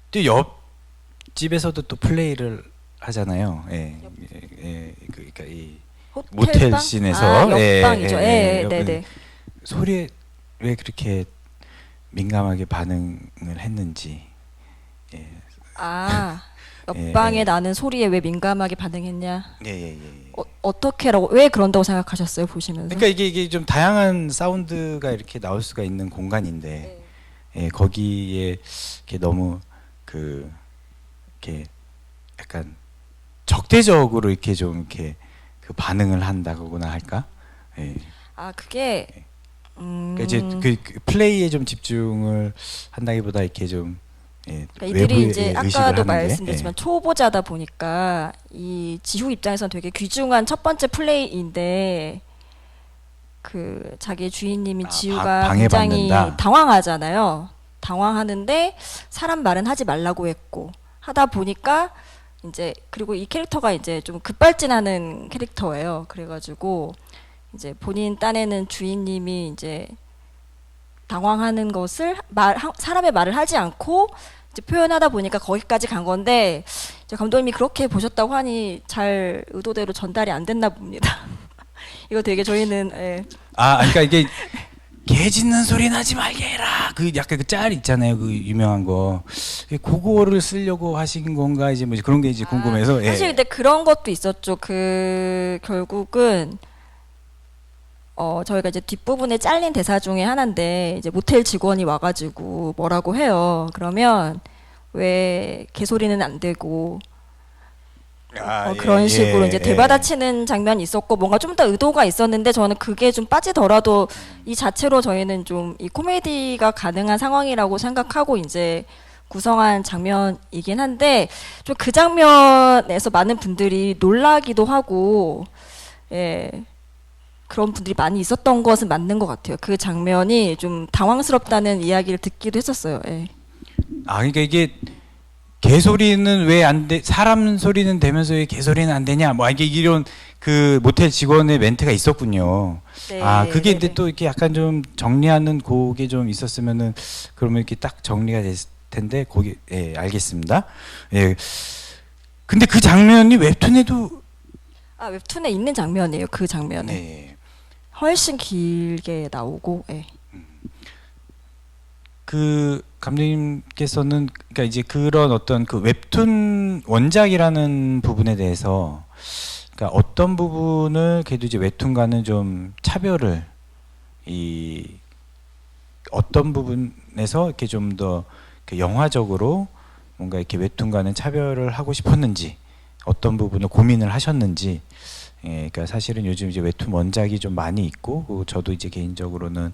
또 옆집에서도 또 플레이를 하잖아요. 그러니까 이 모텔 씬에서 옆방이죠. 네네. 소리에 왜 그렇게 민감하게 반응을 했는지. 옆방에 나는 소리에 왜 민감하게 반응했냐? 예. 왜 그런다고 생각하셨어요, 보시면서? 그러니까 이게 좀 다양한 사운드가 이렇게 나올 수가 있는 공간인데, 거기에 이렇게 너무 이렇게 약간 적대적으로 이렇게 좀 이렇게 그 반응을 한다거나 할까? 그게 그러니까 이제 그 플레이에 좀 집중을 한다기보다 이렇게 좀 그러니까 이들이 이제 아까도 말씀드렸지만 초보자다 보니까 이 지후 입장에서는 되게 귀중한 첫 번째 플레이인데 그 자기 주인님인 지우가 굉장히 당황하잖아요. 당황하는데 사람 말은 하지 말라고 했고 하다 보니까 이제 그리고 이 캐릭터가 이제 좀 급발진하는 캐릭터예요. 그래가지고 이제 본인 딴에는 주인님이 이제 당황하는 것을 사람의 말을 하지 않고 이제 표현하다 보니까 거기까지 간 건데 이제 감독님이 그렇게 보셨다고 하니 잘 의도대로 전달이 안 됐나 봅니다. 이거 되게 저희는 예. 그러니까 이게 개 짖는 소리 나지 말게 해라. 그 약간 그 짤 있잖아요. 그 유명한 거. 그거를 쓰려고 하신 건가 이제 뭐 그런 게 이제 궁금해서. 사실 근데 그런 것도 있었죠. 그 결국은 저희가 이제 뒷부분에 잘린 대사 중에 하나인데 이제 모텔 직원이 와가지고 뭐라고 해요. 그러면 왜 개소리는 안 되고 그런 식으로 이제 대받아치는 장면이 있었고 뭔가 좀 더 의도가 있었는데 저는 그게 좀 빠지더라도 이 자체로 저희는 좀 이 코미디가 가능한 상황이라고 생각하고 이제 구성한 장면이긴 한데 좀 그 장면에서 많은 분들이 놀라기도 하고 예. 그런 분들이 많이 있었던 것은 맞는 것 같아요. 그 장면이 좀 당황스럽다는 이야기를 듣기도 했었어요. 예. 그러니까 이게 개소리는 왜 안 돼? 사람 소리는 되면서 왜 개소리는 안 되냐? 뭐 이게 이런 그 모텔 직원의 멘트가 있었군요. 네, 그게 근데 또 이렇게 약간 좀 정리하는 그게 좀 있었으면은 그러면 이렇게 딱 정리가 됐을 텐데 거기 알겠습니다. 예. 근데 그 장면이 웹툰에도 웹툰에 있는 장면이에요. 그 장면은. 네. 훨씬 길게 나오고. 예. 그 감독님께서는 그러니까 이제 그런 어떤 그 웹툰 원작이라는 부분에 대해서 그러니까 어떤 부분을 그래도 이제 웹툰과는 좀 차별을 어떤 부분에서 이렇게 좀 더 영화적으로 뭔가 이렇게 웹툰과는 차별을 하고 싶었는지 어떤 부분을 고민을 하셨는지 그러니까 사실은 요즘 이제 웹툰 원작이 좀 많이 있고 그리고 저도 이제 개인적으로는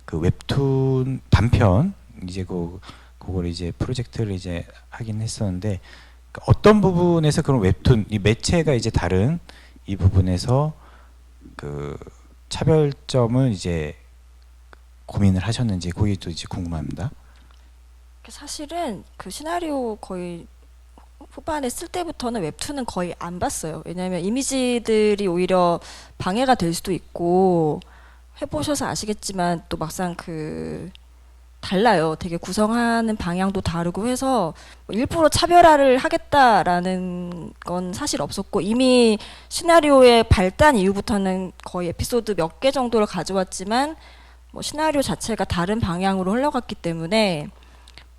그 웹툰 단편 이제 그걸 이제 프로젝트를 이제 하긴 했었는데 그러니까 어떤 부분에서 그런 웹툰 이 매체가 이제 다른 이 부분에서 그 차별점을 이제 고민을 하셨는지 그게 또 이제 궁금합니다. 사실은 그 시나리오 거의 후반에 쓸 때부터는 웹툰은 거의 안 봤어요. 왜냐하면 이미지들이 오히려 방해가 될 수도 있고 해보셔서 아시겠지만 또 막상 달라요. 되게 구성하는 방향도 다르고 해서 뭐 일부러 차별화를 하겠다라는 건 사실 없었고 이미 시나리오의 발단 이후부터는 거의 에피소드 몇 개 정도를 가져왔지만 뭐 시나리오 자체가 다른 방향으로 흘러갔기 때문에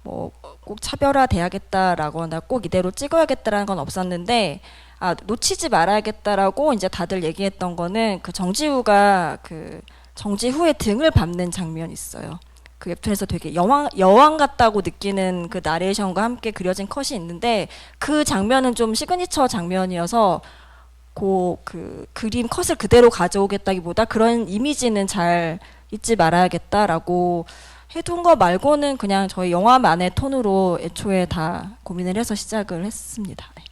뭐 꼭 차별화돼야겠다라거나 꼭 이대로 찍어야겠다라는 건 없었는데 놓치지 말아야겠다라고 이제 다들 얘기했던 거는 그 정지우가 그 정지후의 등을 밟는 장면이 있어요. 그 웹툰에서 되게 여왕 같다고 느끼는 그 나레이션과 함께 그려진 컷이 있는데 그 장면은 좀 시그니처 장면이어서 그 그림 컷을 그대로 가져오겠다기보다 그런 이미지는 잘 잊지 말아야겠다라고 해둔 거 말고는 그냥 저희 영화만의 톤으로 애초에 다 고민을 해서 시작을 했습니다. 네.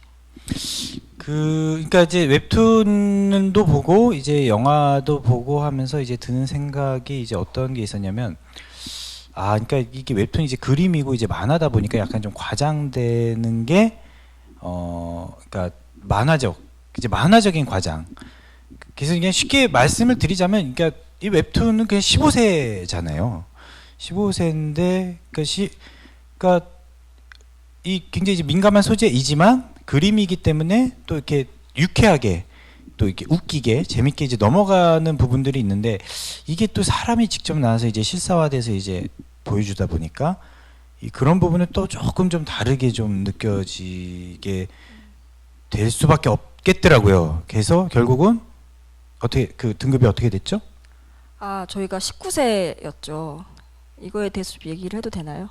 그러니까 이제 웹툰도 보고 이제 영화도 보고 하면서 이제 드는 생각이 이제 어떤 게 있었냐면 그러니까 이게 웹툰이 이제 그림이고 이제 만화다 보니까 약간 좀 과장되는 게 그러니까 이제 만화적인 과장. 그래서 그냥 쉽게 말씀을 드리자면, 그러니까 이 웹툰은 그냥 15세잖아요. 15세인데, 그러니까 이 굉장히 이제 민감한 소재이지만 그림이기 때문에 또 이렇게 유쾌하게 또 이렇게 웃기게 재밌게 이제 넘어가는 부분들이 있는데 이게 또 사람이 직접 나와서 이제 실사화돼서 이제 보여주다 보니까 그런 부분은 또 조금 좀 다르게 좀 느껴지게 될 수밖에 없겠더라고요. 그래서 결국은 어떻게 그 등급이 어떻게 됐죠? 저희가 19세였죠. 이거에 대해서 좀 얘기를 해도 되나요?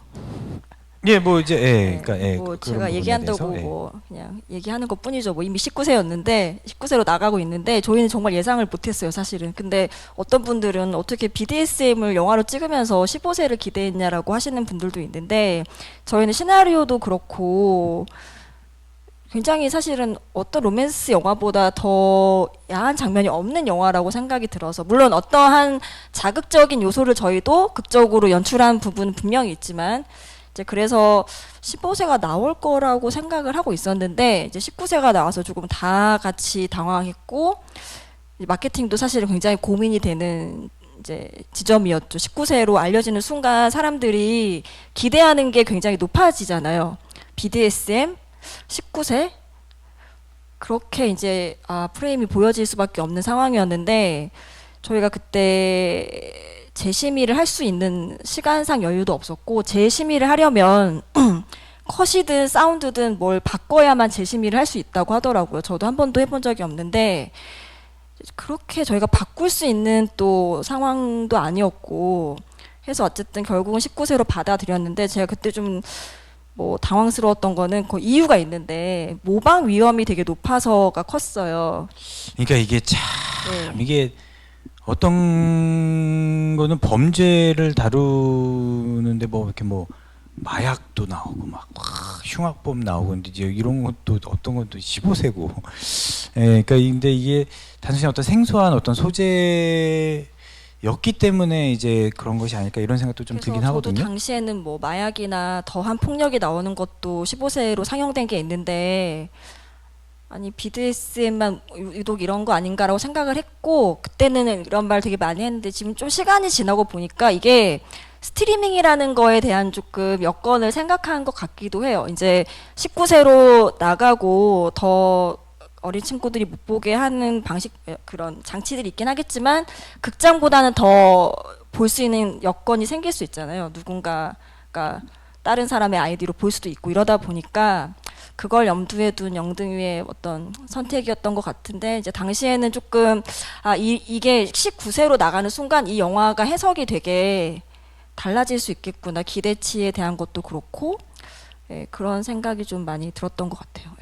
예, 뭐 이제 그러니까 뭐 그런 제가 부분에 얘기한다고 대해서, 뭐 그냥 얘기하는 것뿐이죠. 뭐 이미 19세였는데 19세로 나가고 있는데 저희는 정말 예상을 못했어요, 사실은. 근데 어떤 분들은 어떻게 BDSM을 영화로 찍으면서 15세를 기대했냐라고 하시는 분들도 있는데 저희는 시나리오도 그렇고 굉장히 사실은 어떤 로맨스 영화보다 더 야한 장면이 없는 영화라고 생각이 들어서 물론 어떠한 자극적인 요소를 저희도 극적으로 연출한 부분은 분명히 있지만 이제 그래서 15세가 나올 거라고 생각을 하고 있었는데 이제 19세가 나와서 조금 다 같이 당황했고 마케팅도 사실은 굉장히 고민이 되는 이제 지점이었죠. 19세로 알려지는 순간 사람들이 기대하는 게 굉장히 높아지잖아요. BDSM 19세 그렇게 이제 프레임이 보여질 수밖에 없는 상황이었는데 저희가 그때 재심의를 할 수 있는 시간상 여유도 없었고 재심의를 하려면 컷이든 사운드든 뭘 바꿔야만 재심의를 할 수 있다고 하더라고요. 저도 한 번도 해본 적이 없는데 그렇게 저희가 바꿀 수 있는 또 상황도 아니었고 해서 어쨌든 결국은 19세로 받아들였는데 제가 그때 좀 뭐 당황스러웠던 거는 그 이유가 있는데 모방 위험이 되게 높아서가 컸어요. 그러니까 이게 참 이게 어떤 거는 범죄를 다루는데 뭐 이렇게 뭐 마약도 나오고 막 흉악범 나오고 근데 이제 이런 것도 어떤 것도 15세고 그러니까 근데 이게 단순히 어떤 생소한 어떤 소재였기 때문에 이제 그런 것이 아닐까 이런 생각도 좀 들긴 하거든요. 저도 당시에는 뭐 마약이나 더한 폭력이 나오는 것도 15세로 상영된 게 있는데 아니 BDSM만 유독 이런 거 아닌가라고 생각을 했고 그때는 이런 말 되게 많이 했는데 지금 좀 시간이 지나고 보니까 이게 스트리밍이라는 거에 대한 조금 여건을 생각한 것 같기도 해요. 이제 19세로 나가고 더 어린 친구들이 못 보게 하는 방식 그런 장치들이 있긴 하겠지만 극장보다는 더 볼 수 있는 여건이 생길 수 있잖아요. 누군가가 다른 사람의 아이디로 볼 수도 있고 이러다 보니까 그걸 염두에 둔 영등위의 어떤 선택이었던 것 같은데 이제 당시에는 조금 이게 19세로 나가는 순간 이 영화가 해석이 되게 달라질 수 있겠구나 기대치에 대한 것도 그렇고 그런 생각이 좀 많이 들었던 것 같아요.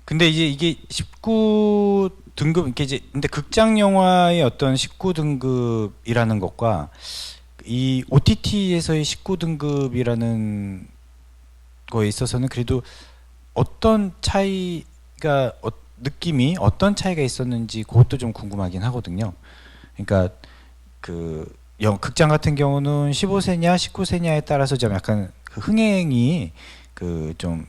근데 이제 이게 19등급 이게 이제 근데 극장 영화의 어떤 19등급이라는 것과 이 OTT에서의 19등급이라는 거에 있어서는 그래도 어떤 차이가 느낌이 어떤 차이가 있었는지 그것도 좀 궁금하긴 하거든요. 그러니까 그 극장 같은 경우는 15세냐 19세냐에 따라서 좀 약간 그 흥행이 좀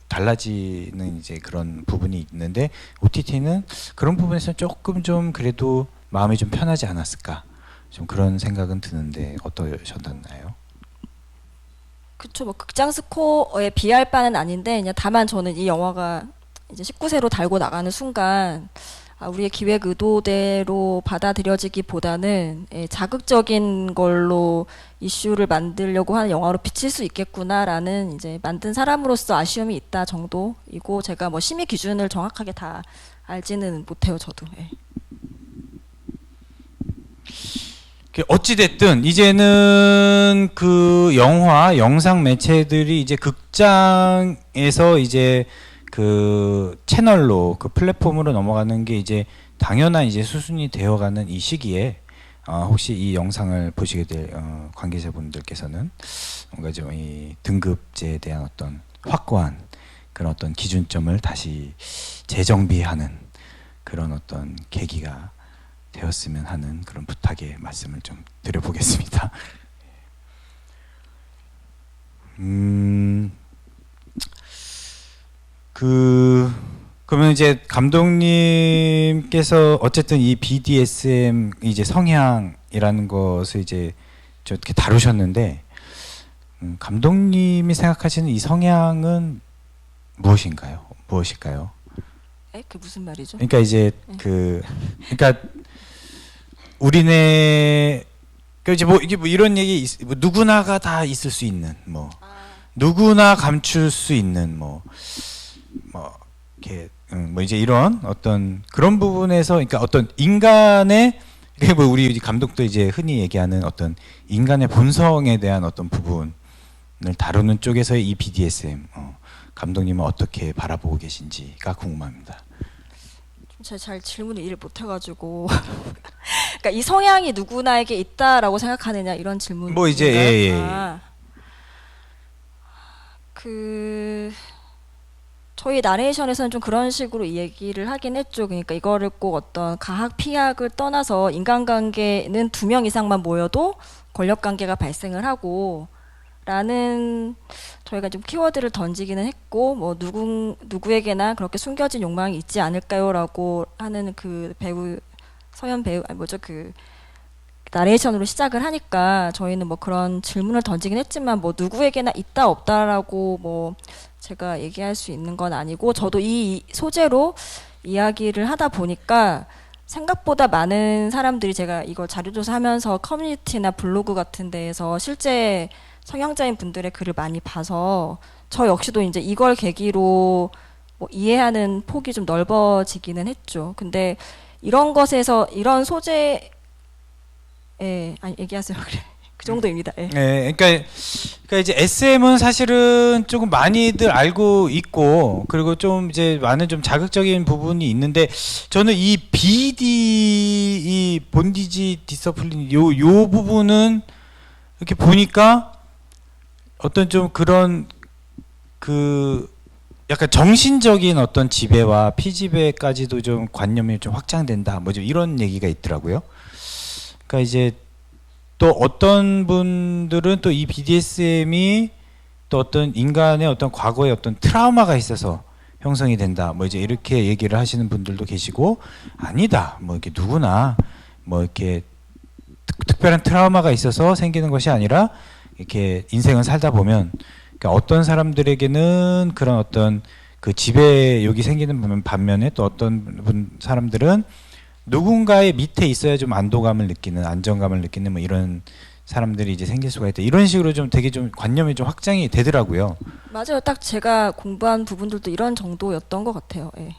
달라지는 이제 그런 부분이 있는데 OTT는 그런 부분에서 조금 좀 그래도 마음이 좀 편하지 않았을까 좀 그런 생각은 드는데 어떠셨나요? 그쵸, 뭐 극장 스코어에 비할 바는 아닌데 그냥 다만 저는 이 영화가 이제 19세로 달고 나가는 순간 우리의 기획 의도대로 받아들여지기보다는 자극적인 걸로 이슈를 만들려고 하는 영화로 비칠 수 있겠구나라는 이제 만든 사람으로서 아쉬움이 있다 정도이고 제가 뭐 심의 기준을 정확하게 다 알지는 못해요 저도. 어찌 됐든 이제는 그 영상 매체들이 이제 극장에서 이제 그 채널로 그 플랫폼으로 넘어가는 게 이제 당연한 이제 수순이 되어가는 이 시기에 혹시 이 영상을 보시게 될 관계자분들께서는 뭔가 좀 이 등급제에 대한 어떤 확고한 그런 어떤 기준점을 다시 재정비하는 그런 어떤 계기가 되었으면 하는 그런 부탁의 말씀을 좀 드려보겠습니다. 그러면 이제 감독님께서 어쨌든 이 BDSM 이제 성향이라는 것을 이제 좀 이렇게 다루셨는데 감독님이 생각하시는 이 성향은 무엇일까요? 그게 무슨 말이죠? 그러니까 이제 그러니까 우리네 이제 뭐 이게 뭐 이런 얘기 뭐 누구나가 다 있을 수 있는 뭐 누구나 감출 수 있는 뭐 이렇게 뭐 이제 이런 어떤 그런 부분에서 그러니까 어떤 인간의 뭐 우리 감독도 이제 흔히 얘기하는 어떤 인간의 본성에 대한 어떤 부분을 다루는 쪽에서의 이 BDSM 감독님은 어떻게 바라보고 계신지가 궁금합니다. 제가 잘 질문을 이해를 못해가지고 그러니까 이 성향이 누구나에게 있다라고 생각하느냐 이런 질문. 뭐 이제 저희 나레이션에서는 좀 그런 식으로 이 얘기를 하긴 했죠. 그러니까 이거를 꼭 어떤 가학 피학을 떠나서 인간관계는 2명 이상만 모여도 권력관계가 발생을 하고 라는 저희가 좀 키워드를 던지기는 했고, 뭐 누구에게나 그렇게 숨겨진 욕망이 있지 않을까요라고 하는 그 배우 서현 배우 아니 뭐죠 그 나레이션으로 시작을 하니까 저희는 뭐 그런 질문을 던지긴 했지만 뭐 누구에게나 있다 없다라고 뭐 제가 얘기할 수 있는 건 아니고, 저도 이 소재로 이야기를 하다 보니까 생각보다 많은 사람들이, 제가 이거 자료조사하면서 커뮤니티나 블로그 같은 데에서 실제 성향자인 분들의 글을 많이 봐서 저 역시도 이제 이걸 계기로 뭐 이해하는 폭이 좀 넓어지기는 했죠. 근데 이런 것에서 이런 소재 아니 얘기하세요. 그래. 그 정도입니다. 예. 네, 그러니까 이제 SM은 사실은 조금 많이들 알고 있고, 그리고 좀 이제 많은 좀 자극적인 부분이 있는데, 저는 이 BD, 이 본디지 디서플린 요 부분은 이렇게 보니까 어떤 좀 그런 그 약간 정신적인 어떤 지배와 피지배까지도 좀 관념이 좀 확장된다, 뭐 좀 이런 얘기가 있더라고요. 그러니까 이제 또 어떤 분들은 또 이 BDSM이 또 어떤 인간의 어떤 과거의 어떤 트라우마가 있어서 형성이 된다, 뭐 이제 이렇게 얘기를 하시는 분들도 계시고, 아니다, 뭐 이렇게 누구나 뭐 이렇게 특별한 트라우마가 있어서 생기는 것이 아니라 이렇게 인생을 살다 보면, 그러니까 어떤 사람들에게는 그런 어떤 그 지배욕이 생기는 반면에 또 어떤 사람들은 누군가의 밑에 있어야 좀 안도감을 느끼는, 안정감을 느끼는 뭐 이런 사람들이 이제 생길 수가 있다. 이런 식으로 좀 되게 좀 관념이 좀 확장이 되더라고요. 맞아요. 딱 제가 공부한 부분들도 이런 정도였던 것 같아요. 예.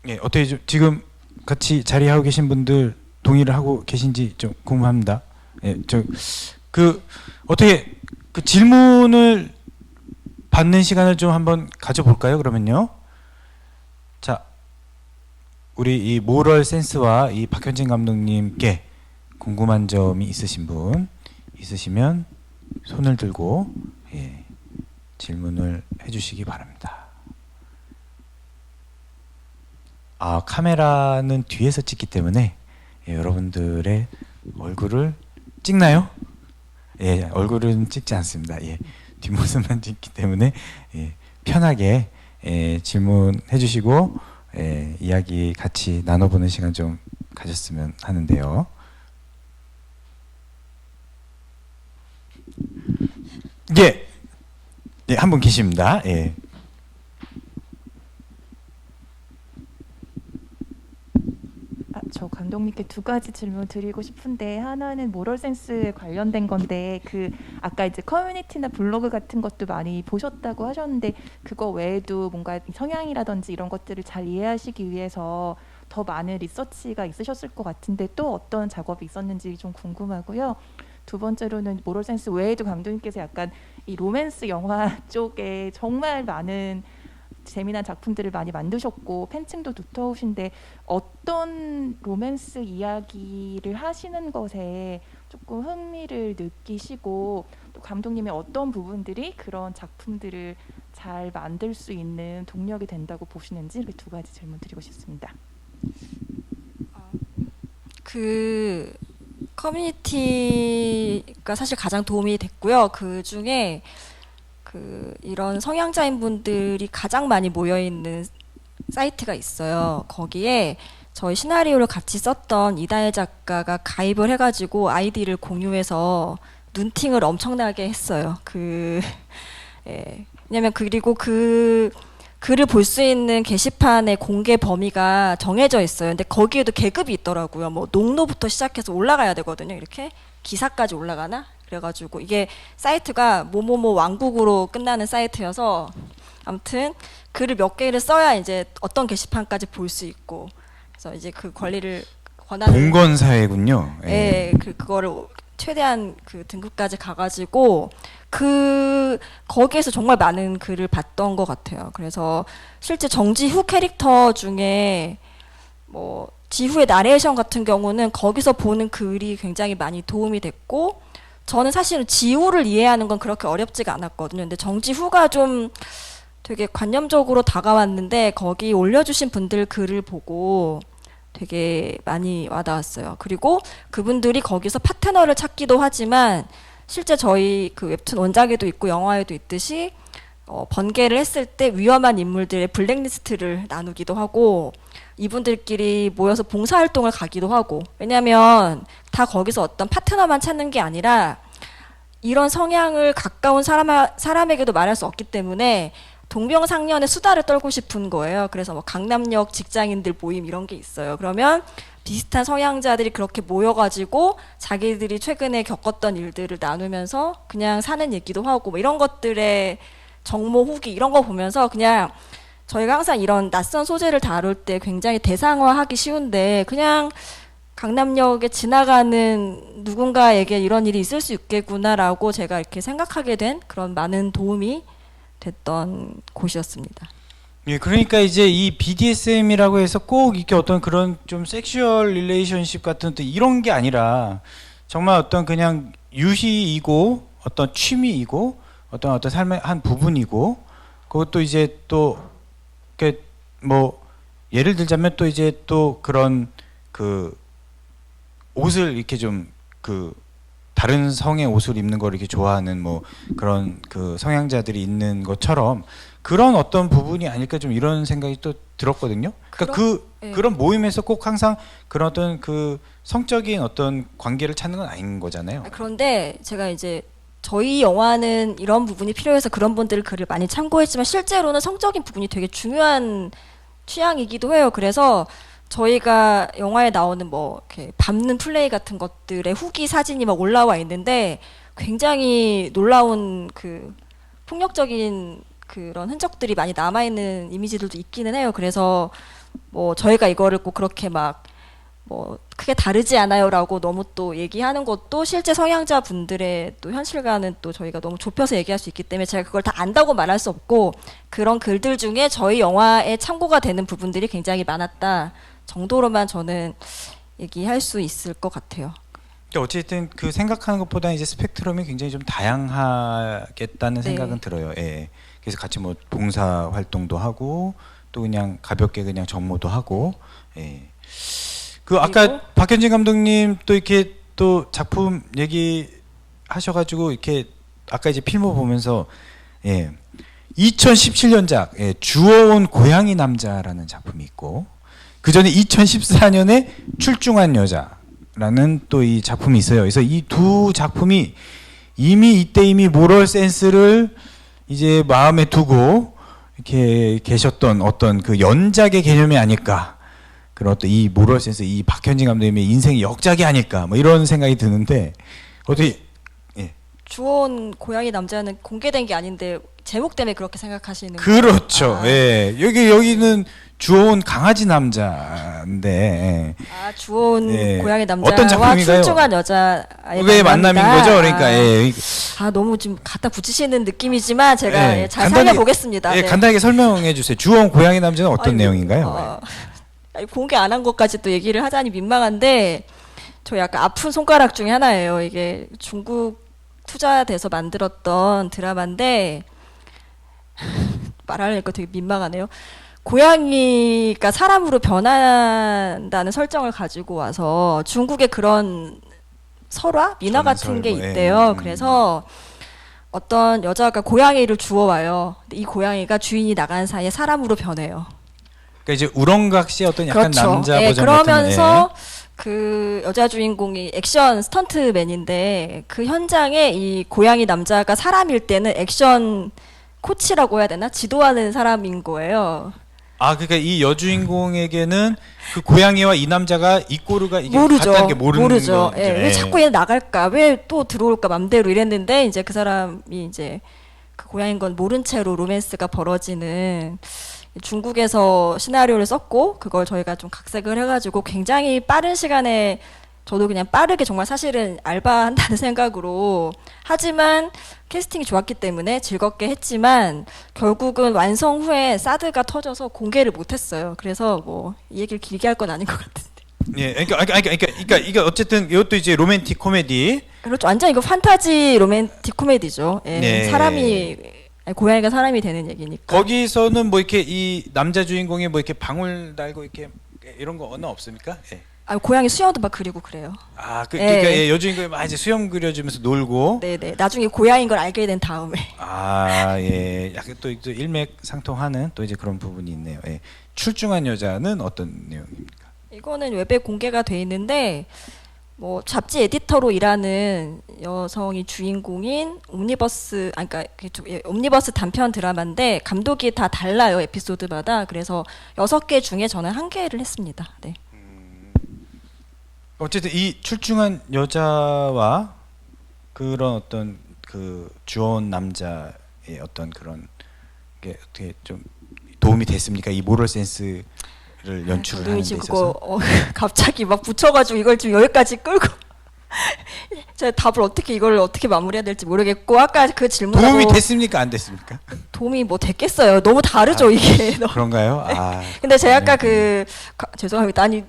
예, 어떻게 좀 지금 같이 자리하고 계신 분들 동의를 하고 계신지 좀 궁금합니다. 예, 그 어떻게 그 질문을 받는 시간을 좀 한번 가져볼까요? 그러면요. 자, 우리 이 모럴 센스와 이 박현진 감독님께 궁금한 점이 있으신 분 있으시면 손을 들고 예, 질문을 해주시기 바랍니다. 아, 카메라는 뒤에서 찍기 때문에 예, 여러분들의 얼굴을 찍나요? 예, 얼굴은 찍지 않습니다. 예, 뒷모습만 찍기 때문에 예, 편하게 예, 질문해 주시고 예, 이야기 같이 나눠보는 시간 좀 가졌으면 하는데요. 예, 예, 한 분 계십니다. 예. 저 감독님께 두 가지 질문 드리고 싶은데, 하나는 모럴센스에 관련된 건데, 그 아까 이제 커뮤니티나 블로그 같은 것도 많이 보셨다고 하셨는데, 그거 외에도 뭔가 성향이라든지 이런 것들을 잘 이해하시기 위해서 더 많은 리서치가 있으셨을 것 같은데, 또 어떤 작업이 있었는지 좀 궁금하고요. 두 번째로는 모럴센스 외에도 감독님께서 약간 이 로맨스 영화 쪽에 정말 많은 재미난 작품들을 많이 만드셨고 팬층도 두터우신데, 어떤 로맨스 이야기를 하시는 것에 조금 흥미를 느끼시고, 또 감독님의 어떤 부분들이 그런 작품들을 잘 만들 수 있는 동력이 된다고 보시는지, 이렇게 두 가지 질문 드리고 싶습니다. 그 커뮤니티가 사실 가장 도움이 됐고요. 그 중에 그 이런 성향자인 분들이 가장 많이 모여 있는 사이트가 있어요. 거기에 저희 시나리오를 같이 썼던 이다혜 작가가 가입을 해가지고 아이디를 공유해서 눈팅을 엄청나게 했어요. 예. 왜냐면 그리고 그 글을 볼 수 있는 게시판의 공개 범위가 정해져 있어요. 근데 거기에도 계급이 있더라고요. 뭐 농노부터 시작해서 올라가야 되거든요. 이렇게 기사까지 올라가나? 그래가지고 이게 사이트가 뭐뭐뭐 왕국으로 끝나는 사이트여서, 아무튼 글을 몇 개를 써야 이제 어떤 게시판까지 볼 수 있고, 그래서 이제 그 권리를 권한을 봉건 사회군요. 예. 예, 그거를 최대한 그 등급까지 가가지고 거기에서 정말 많은 글을 봤던 것 같아요. 그래서 실제 정지후 캐릭터 중에 뭐 지후의 나레이션 같은 경우는 거기서 보는 글이 굉장히 많이 도움이 됐고, 저는 사실은 지후를 이해하는 건 그렇게 어렵지가 않았거든요. 근데 정지후가 좀 되게 관념적으로 다가왔는데, 거기 올려주신 분들 글을 보고 되게 많이 와닿았어요. 그리고 그분들이 거기서 파트너를 찾기도 하지만 실제 저희 그 웹툰 원작에도 있고 영화에도 있듯이 번개를 했을 때 위험한 인물들의 블랙리스트를 나누기도 하고 이분들끼리 모여서 봉사활동을 가기도 하고 왜냐하면 다 거기서 어떤 파트너만 찾는 게 아니라 이런 성향을 가까운 사람에게도 말할 수 없기 때문에 동병상련의 수다를 떨고 싶은 거예요. 그래서 뭐 강남역 직장인들 모임 이런 게 있어요. 그러면 비슷한 성향자들이 그렇게 모여가지고 자기들이 최근에 겪었던 일들을 나누면서 그냥 사는 얘기도 하고 뭐 이런 것들의 정모 후기 이런 거 보면서 그냥 저희가 항상 이런 낯선 소재를 다룰 때 굉장히 대상화하기 쉬운데 그냥 강남역에 지나가는 누군가에게 이런 일이 있을 수 있겠구나라고 제가 이렇게 생각하게 된 그런 많은 도움이 됐던 곳이었습니다. 예, 그러니까 이제 이 BDSM이라고 해서 꼭 이렇게 어떤 그런 좀 섹슈얼 릴레이션십 같은 또 이런 게 아니라 정말 어떤 그냥 유희이고 어떤 취미이고 어떤 삶의 한 부분이고 그것도 이제 또 이렇게 뭐 예를 들자면 또 이제 또 그런 그 옷을 이렇게 좀 그 다른 성의 옷을 입는 걸 이렇게 좋아하는 뭐 그런 그 성향자들이 있는 것처럼 그런 어떤 부분이 아닐까 좀 이런 생각이 또 들었거든요. 그러니까 예. 그런 모임에서 꼭 항상 그런 어떤 그 성적인 어떤 관계를 찾는 건 아닌 거잖아요. 그런데 제가 이제 저희 영화는 이런 부분이 필요해서 그런 분들 글을 많이 참고했지만 실제로는 성적인 부분이 되게 중요한 취향이기도 해요. 그래서 저희가 영화에 나오는 뭐 이렇게 밟는 플레이 같은 것들의 후기 사진이 막 올라와 있는데 굉장히 놀라운 그 폭력적인 그런 흔적들이 많이 남아 있는 이미지들도 있기는 해요. 그래서 뭐 저희가 이거를 꼭 그렇게 막 뭐 크게 다르지 않아요라고 너무 또 얘기하는 것도 실제 성향자 분들의 또 현실과는 또 저희가 너무 좁혀서 얘기할 수 있기 때문에 제가 그걸 다 안다고 말할 수 없고 그런 글들 중에 저희 영화에 참고가 되는 부분들이 굉장히 많았다 정도로만 저는 얘기할 수 있을 것 같아요. 그러니까 어쨌든 그 생각하는 것보다 이제 스펙트럼이 굉장히 좀 다양하겠다는 네. 생각은 들어요. 예. 그래서 같이 뭐 봉사 활동도 하고 또 그냥 가볍게 그냥 정모도 하고. 예. 그 아까 그리고 박현진 감독님 또 이렇게 또 작품 얘기하셔가지고 이렇게 아까 이제 필모 보면서 예. 2017년작 예. 주워온 고양이 남자라는 작품이 있고 그 전에 2014년에 출중한 여자라는 또 이 작품이 있어요. 그래서 이 두 작품이 이미 모럴 센스를 이제 마음에 두고 이렇게 계셨던 어떤 그 연작의 개념이 아닐까. 그런 어떤 이 모럴 센스, 이 박현진 감독님의 인생의 역작이 아닐까. 뭐 이런 생각이 드는데 어떻게 예. 주워온 고양이 남자는 공개된 게 아닌데 제목 때문에 그렇게 생각하시는 그렇죠. 거예요? 예. 여기는 주워온 강아지 남자인데 주워온 예. 고양이 어떤 남자와 작품인가요? 출중한 여자의 왜 만남인 만남이다. 거죠? 그러니까 예. 너무 지금 갖다 붙이시는 느낌이지만 제가 예. 예, 잘 간단히- 살펴보겠습니다. 예, 네. 간단하게 설명해 주세요. 주워온 고양이 남자는 어떤 아이고, 내용인가요? 공개 안 한 것까지 또 얘기를 하자니 민망한데 저 약간 아픈 손가락 중에 하나예요. 이게 중국 투자돼서 만들었던 드라마인데 말하려니까 되게 민망하네요. 고양이가 사람으로 변한다는 설정을 가지고 와서 중국에 그런 설화? 민화 같은 게 전설뭐, 예. 있대요. 그래서 어떤 여자가 고양이를 주워와요. 근데 이 고양이가 주인이 나간 사이에 사람으로 변해요. 그러니까 이제 우렁각시의 어떤 약간 그렇죠. 남자 예, 버전 그러면서 같은 그 여자 주인공이 액션 스턴트맨인데 그 현장에 이 고양이 남자가 사람일 때는 액션 코치라고 해야 되나? 지도하는 사람인 거예요. 그러니까 이 여주인공에게는 그 고양이와 이 남자가 이 꼬르가 이게 모르죠. 같다는 게 모르는 모르죠. 거죠. 예, 왜 자꾸 얘 나갈까? 왜 또 들어올까? 맘대로 이랬는데 이제 그 사람이 이제 그 고양인 건 모른 채로 로맨스가 벌어지는 중국에서 시나리오를 썼고 그걸 저희가 좀 각색을 해가지고 굉장히 빠른 시간에 저도 그냥 빠르게 정말 사실은 알바한다는 생각으로 하지만 캐스팅이 좋았기 때문에 즐겁게 했지만 결국은 완성 후에 사드가 터져서 공개를 못했어요. 그래서 뭐 이 얘기를 길게 할 건 아닌 것 같은데. 예, 그러니까 이게 어쨌든 이것도 이제 로맨틱 코미디. 그렇죠. 완전 이거 판타지 로맨틱 코미디죠. 예. 네. 고양이가 사람이 되는 얘기니까. 거기서는 뭐 이렇게 이 남자 주인공이 뭐 이렇게 방울 달고 이렇게 이런 거 없습니까? 예. 고양이 수염도 막 그리고 그래요. 그러니까 예. 예, 여주인공이 막 이제 수염 그려주면서 놀고. 네네. 나중에 고양이인 걸 알게 된 다음에. 예. 약간 또 일맥상통하는 또 이제 그런 부분이 있네요. 예. 출중한 여자는 어떤 내용입니까? 이거는 웹에 공개가 돼 있는데 뭐 잡지 에디터로 일하는 여성이 주인공인 옴니버스 옴니버스 단편 드라마인데 감독이 다 달라요, 에피소드마다. 그래서 6개 중에 저는 1개를 했습니다. 네. 어쨌든 이 출중한 여자와 그런 어떤 그 주원 남자의 어떤 그런 게 어떻게 좀 도움이 됐습니까? 이 모럴 센스를 연출을 하는 데 지금 있어서. 그거 갑자기 막 붙여가지고 이걸 지금 여기까지 끌고 제가 답을 이걸 어떻게 마무리해야 될지 모르겠고 아까 그 질문하고 도움이 됐습니까? 안 됐습니까? 도움이 뭐 됐겠어요. 너무 다르죠 이게. 그런가요? 근데 제가 아까 네. 죄송합니다. 아니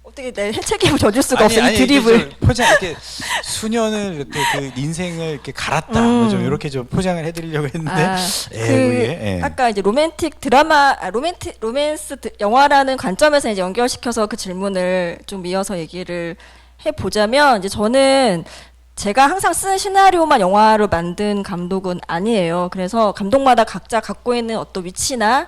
어떻게 내 책임을 져줄 수가 없어 이 드립을. 포장 이렇게 수년을 이렇게 그 인생을 이렇게 갈았다. 좀 이렇게 좀 포장을 해드리려고 했는데. 그게, 아까 이제 로맨틱 로맨스 영화라는 관점에서 이제 연결시켜서 그 질문을 좀 이어서 얘기를 해보자면 이제 저는 제가 항상 쓴 시나리오만 영화로 만든 감독은 아니에요. 그래서 감독마다 각자 갖고 있는 어떤 위치나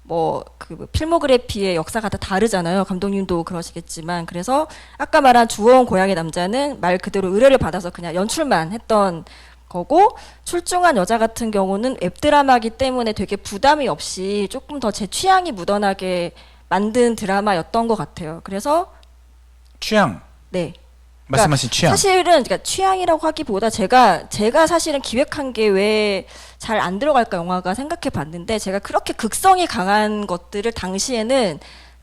뭐 그 필모그래피의 역사가 다 다르잖아요. 감독님도 그러시겠지만 그래서 아까 말한 주원 고양이 남자는 말 그대로 의뢰를 받아서 그냥 연출만 했던 거고 출중한 여자 같은 경우는 웹드라마기 때문에 되게 부담이 없이 조금 더 제 취향이 묻어나게 만든 드라마였던 것 같아요. 그래서 취향. 네. 말씀하신 취향. 사실은 그러니까 취향이라고 하기보다 제가 사실은 기획한 게 왜 잘 안 들어갈까 영화가 생각해 봤는데 제가 그렇게 극성이 강한 것들을 당시에는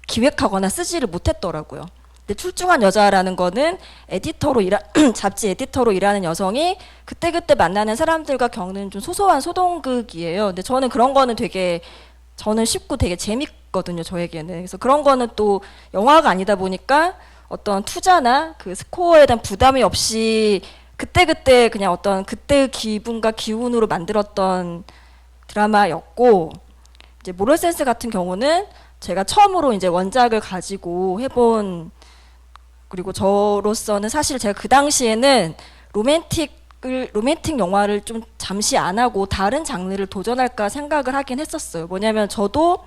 기획하거나 쓰지를 못했더라고요. 근데 출중한 여자라는 거는 잡지 에디터로 일하는 여성이 그때그때 만나는 사람들과 겪는 좀 소소한 소동극이에요. 근데 저는 그런 거는 저는 쉽고 되게 재밌거든요, 저에게는. 그래서 그런 거는 또 영화가 아니다 보니까 어떤 투자나 그 스코어에 대한 부담이 없이 그때그때 그냥 어떤 그때의 기분과 기운으로 만들었던 드라마였고 이제 모럴센스 같은 경우는 제가 처음으로 이제 원작을 가지고 해본 그리고 저로서는 사실 제가 그 당시에는 로맨틱 영화를 좀 잠시 안 하고 다른 장르를 도전할까 생각을 하긴 했었어요. 뭐냐면 저도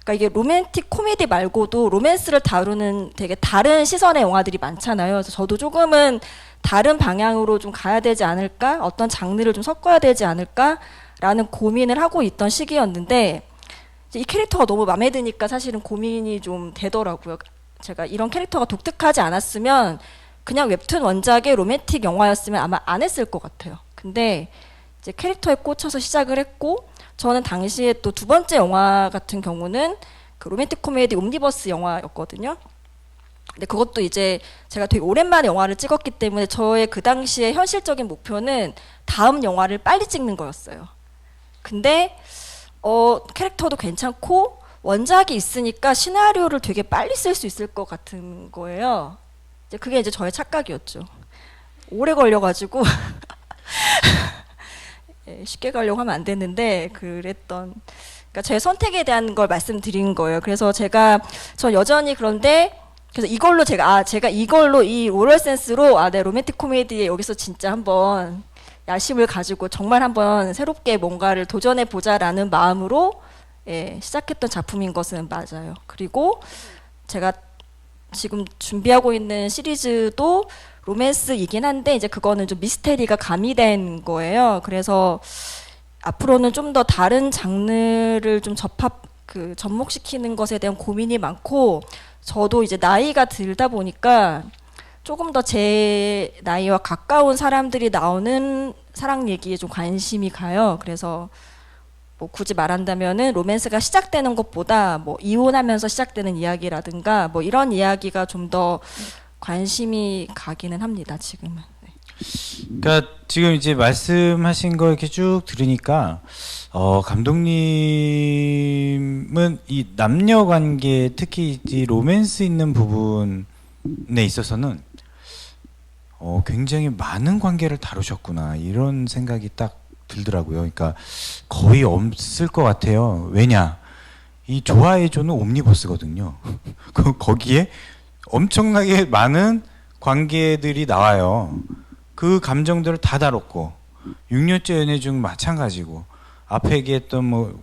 그러니까 이게 로맨틱 코미디 말고도 로맨스를 다루는 되게 다른 시선의 영화들이 많잖아요. 그래서 저도 조금은 다른 방향으로 좀 가야 되지 않을까? 어떤 장르를 좀 섞어야 되지 않을까라는 고민을 하고 있던 시기였는데 이제 이 캐릭터가 너무 마음에 드니까 사실은 고민이 좀 되더라고요. 제가 이런 캐릭터가 독특하지 않았으면 그냥 웹툰 원작의 로맨틱 영화였으면 아마 안 했을 것 같아요. 근데 이제 캐릭터에 꽂혀서 시작을 했고 저는 당시에 또 두 번째 영화 같은 경우는 그 로맨틱 코미디 옴니버스 영화였거든요. 근데 그것도 이제 제가 되게 오랜만에 영화를 찍었기 때문에 저의 그 당시에 현실적인 목표는 다음 영화를 빨리 찍는 거였어요. 근데 캐릭터도 괜찮고 원작이 있으니까 시나리오를 되게 빨리 쓸 수 있을 것 같은 거예요. 이제 그게 이제 저의 착각이었죠. 오래 걸려가지고 쉽게 가려고 하면 안 됐는데 그러니까 제 선택에 대한 걸 말씀드린 거예요. 그래서 저 여전히 그런데 그래서 이걸로 제가 이걸로 이 모럴센스로 내 로맨틱 코미디에 여기서 진짜 한번 야심을 가지고 정말 한번 새롭게 뭔가를 도전해 보자라는 마음으로 시작했던 작품인 것은 맞아요. 그리고 제가 지금 준비하고 있는 시리즈도 로맨스이긴 한데 이제 그거는 좀 미스테리가 가미된 거예요. 그래서 앞으로는 좀 더 다른 장르를 좀 접목시키는 것에 대한 고민이 많고 저도 이제 나이가 들다 보니까 조금 더 제 나이와 가까운 사람들이 나오는 사랑 얘기에 좀 관심이 가요. 그래서 뭐 굳이 말한다면은 로맨스가 시작되는 것보다 뭐 이혼하면서 시작되는 이야기라든가 뭐 이런 이야기가 좀 더 관심이 가기는 합니다. 지금은. 네. 그러니까 지금 이제 말씀하신 거 이렇게 쭉 들으니까 감독님은 이 남녀 관계 특히 이 로맨스 있는 부분에 있어서는 굉장히 많은 관계를 다루셨구나 이런 생각이 딱 들더라고요. 그러니까 거의 없을 것 같아요. 왜냐? 이 좋아해줘는 옴니버스거든요. 거기에 엄청나게 많은 관계들이 나와요. 그 감정들을 다 다뤘고 6년째 연애 중 마찬가지고 앞에 얘기했던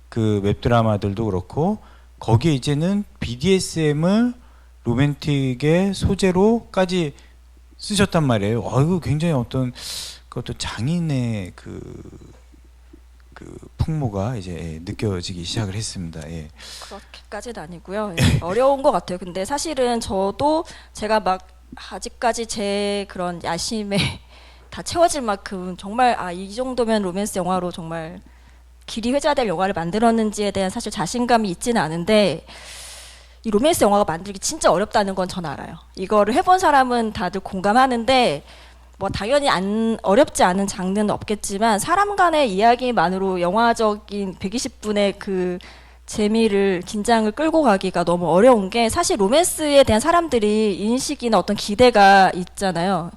그 웹드라마들도 그렇고 거기에 이제는 BDSM을 로맨틱의 소재로까지 쓰셨단 말이에요. 이거 굉장히 어떤 그것도 장인의 그 풍모가 이제 느껴지기 시작을 했습니다. 예. 그렇게까지는 아니고요. 예, 어려운 것 같아요. 근데 사실은 저도 제가 막 아직까지 제 그런 야심에 다 채워질 만큼 정말 이 정도면 로맨스 영화로 정말 길이 회자될 영화를 만들었는지에 대한 사실 자신감이 있지는 않은데 이 로맨스 영화가 만들기 진짜 어렵다는 건 전 알아요. 이거를 해본 사람은 다들 공감하는데 뭐 당연히 어렵지 않은 장르는 없겠지만 사람 간의 이야기만으로 영화적인 120분의 그 재미를 긴장을 끌고 가기가 너무 어려운 게 사실 로맨스에 대한 사람들이 인식이나 어떤 기대가 있잖아요.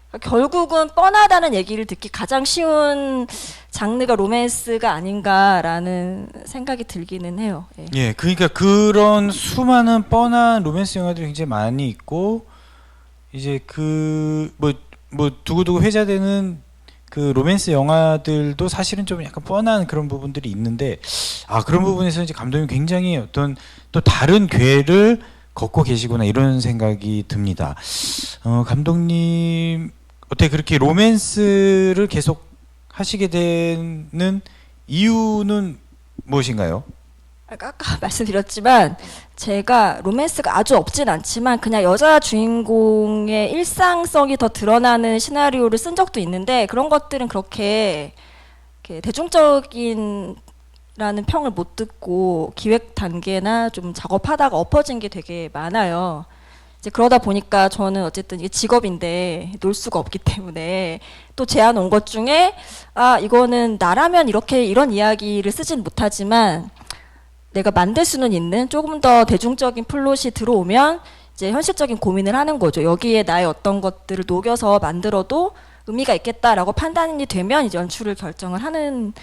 그러니까 결국은 뻔하다는 얘기를 듣기 가장 쉬운 장르가 로맨스가 아닌가라는 생각이 들기는 해요. 예. 예, 그러니까 그런 수많은 뻔한 로맨스 영화들이 굉장히 많이 있고 이제 뭐 두고두고 회자되는 그 로맨스 영화들도 사실은 좀 약간 뻔한 그런 부분들이 있는데 그런 부분에서 이제 감독님 굉장히 어떤 또 다른 궤를 걷고 계시구나 이런 생각이 듭니다. 감독님 어떻게 그렇게 로맨스를 계속 하시게 되는 이유는 무엇인가요? 아까 말씀드렸지만 제가 로맨스가 아주 없진 않지만 그냥 여자 주인공의 일상성이 더 드러나는 시나리오를 쓴 적도 있는데 그런 것들은 그렇게 대중적인 라는 평을 못 듣고 기획 단계나 좀 작업하다가 엎어진 게 되게 많아요. 이제 그러다 보니까 저는 어쨌든 이게 직업인데 놀 수가 없기 때문에 또 제안 온 것 중에 이거는 나라면 이런 이야기를 쓰진 못하지만 내가 만들 수는 있는 조금 더 대중적인 플롯이 들어오면 이제 현실적인 고민을 하는 거죠. 여기에 나의 어떤 것들을 녹여서 만들어도 의미가 있겠다라고 판단이 되면 이제 연출을 결정을 하는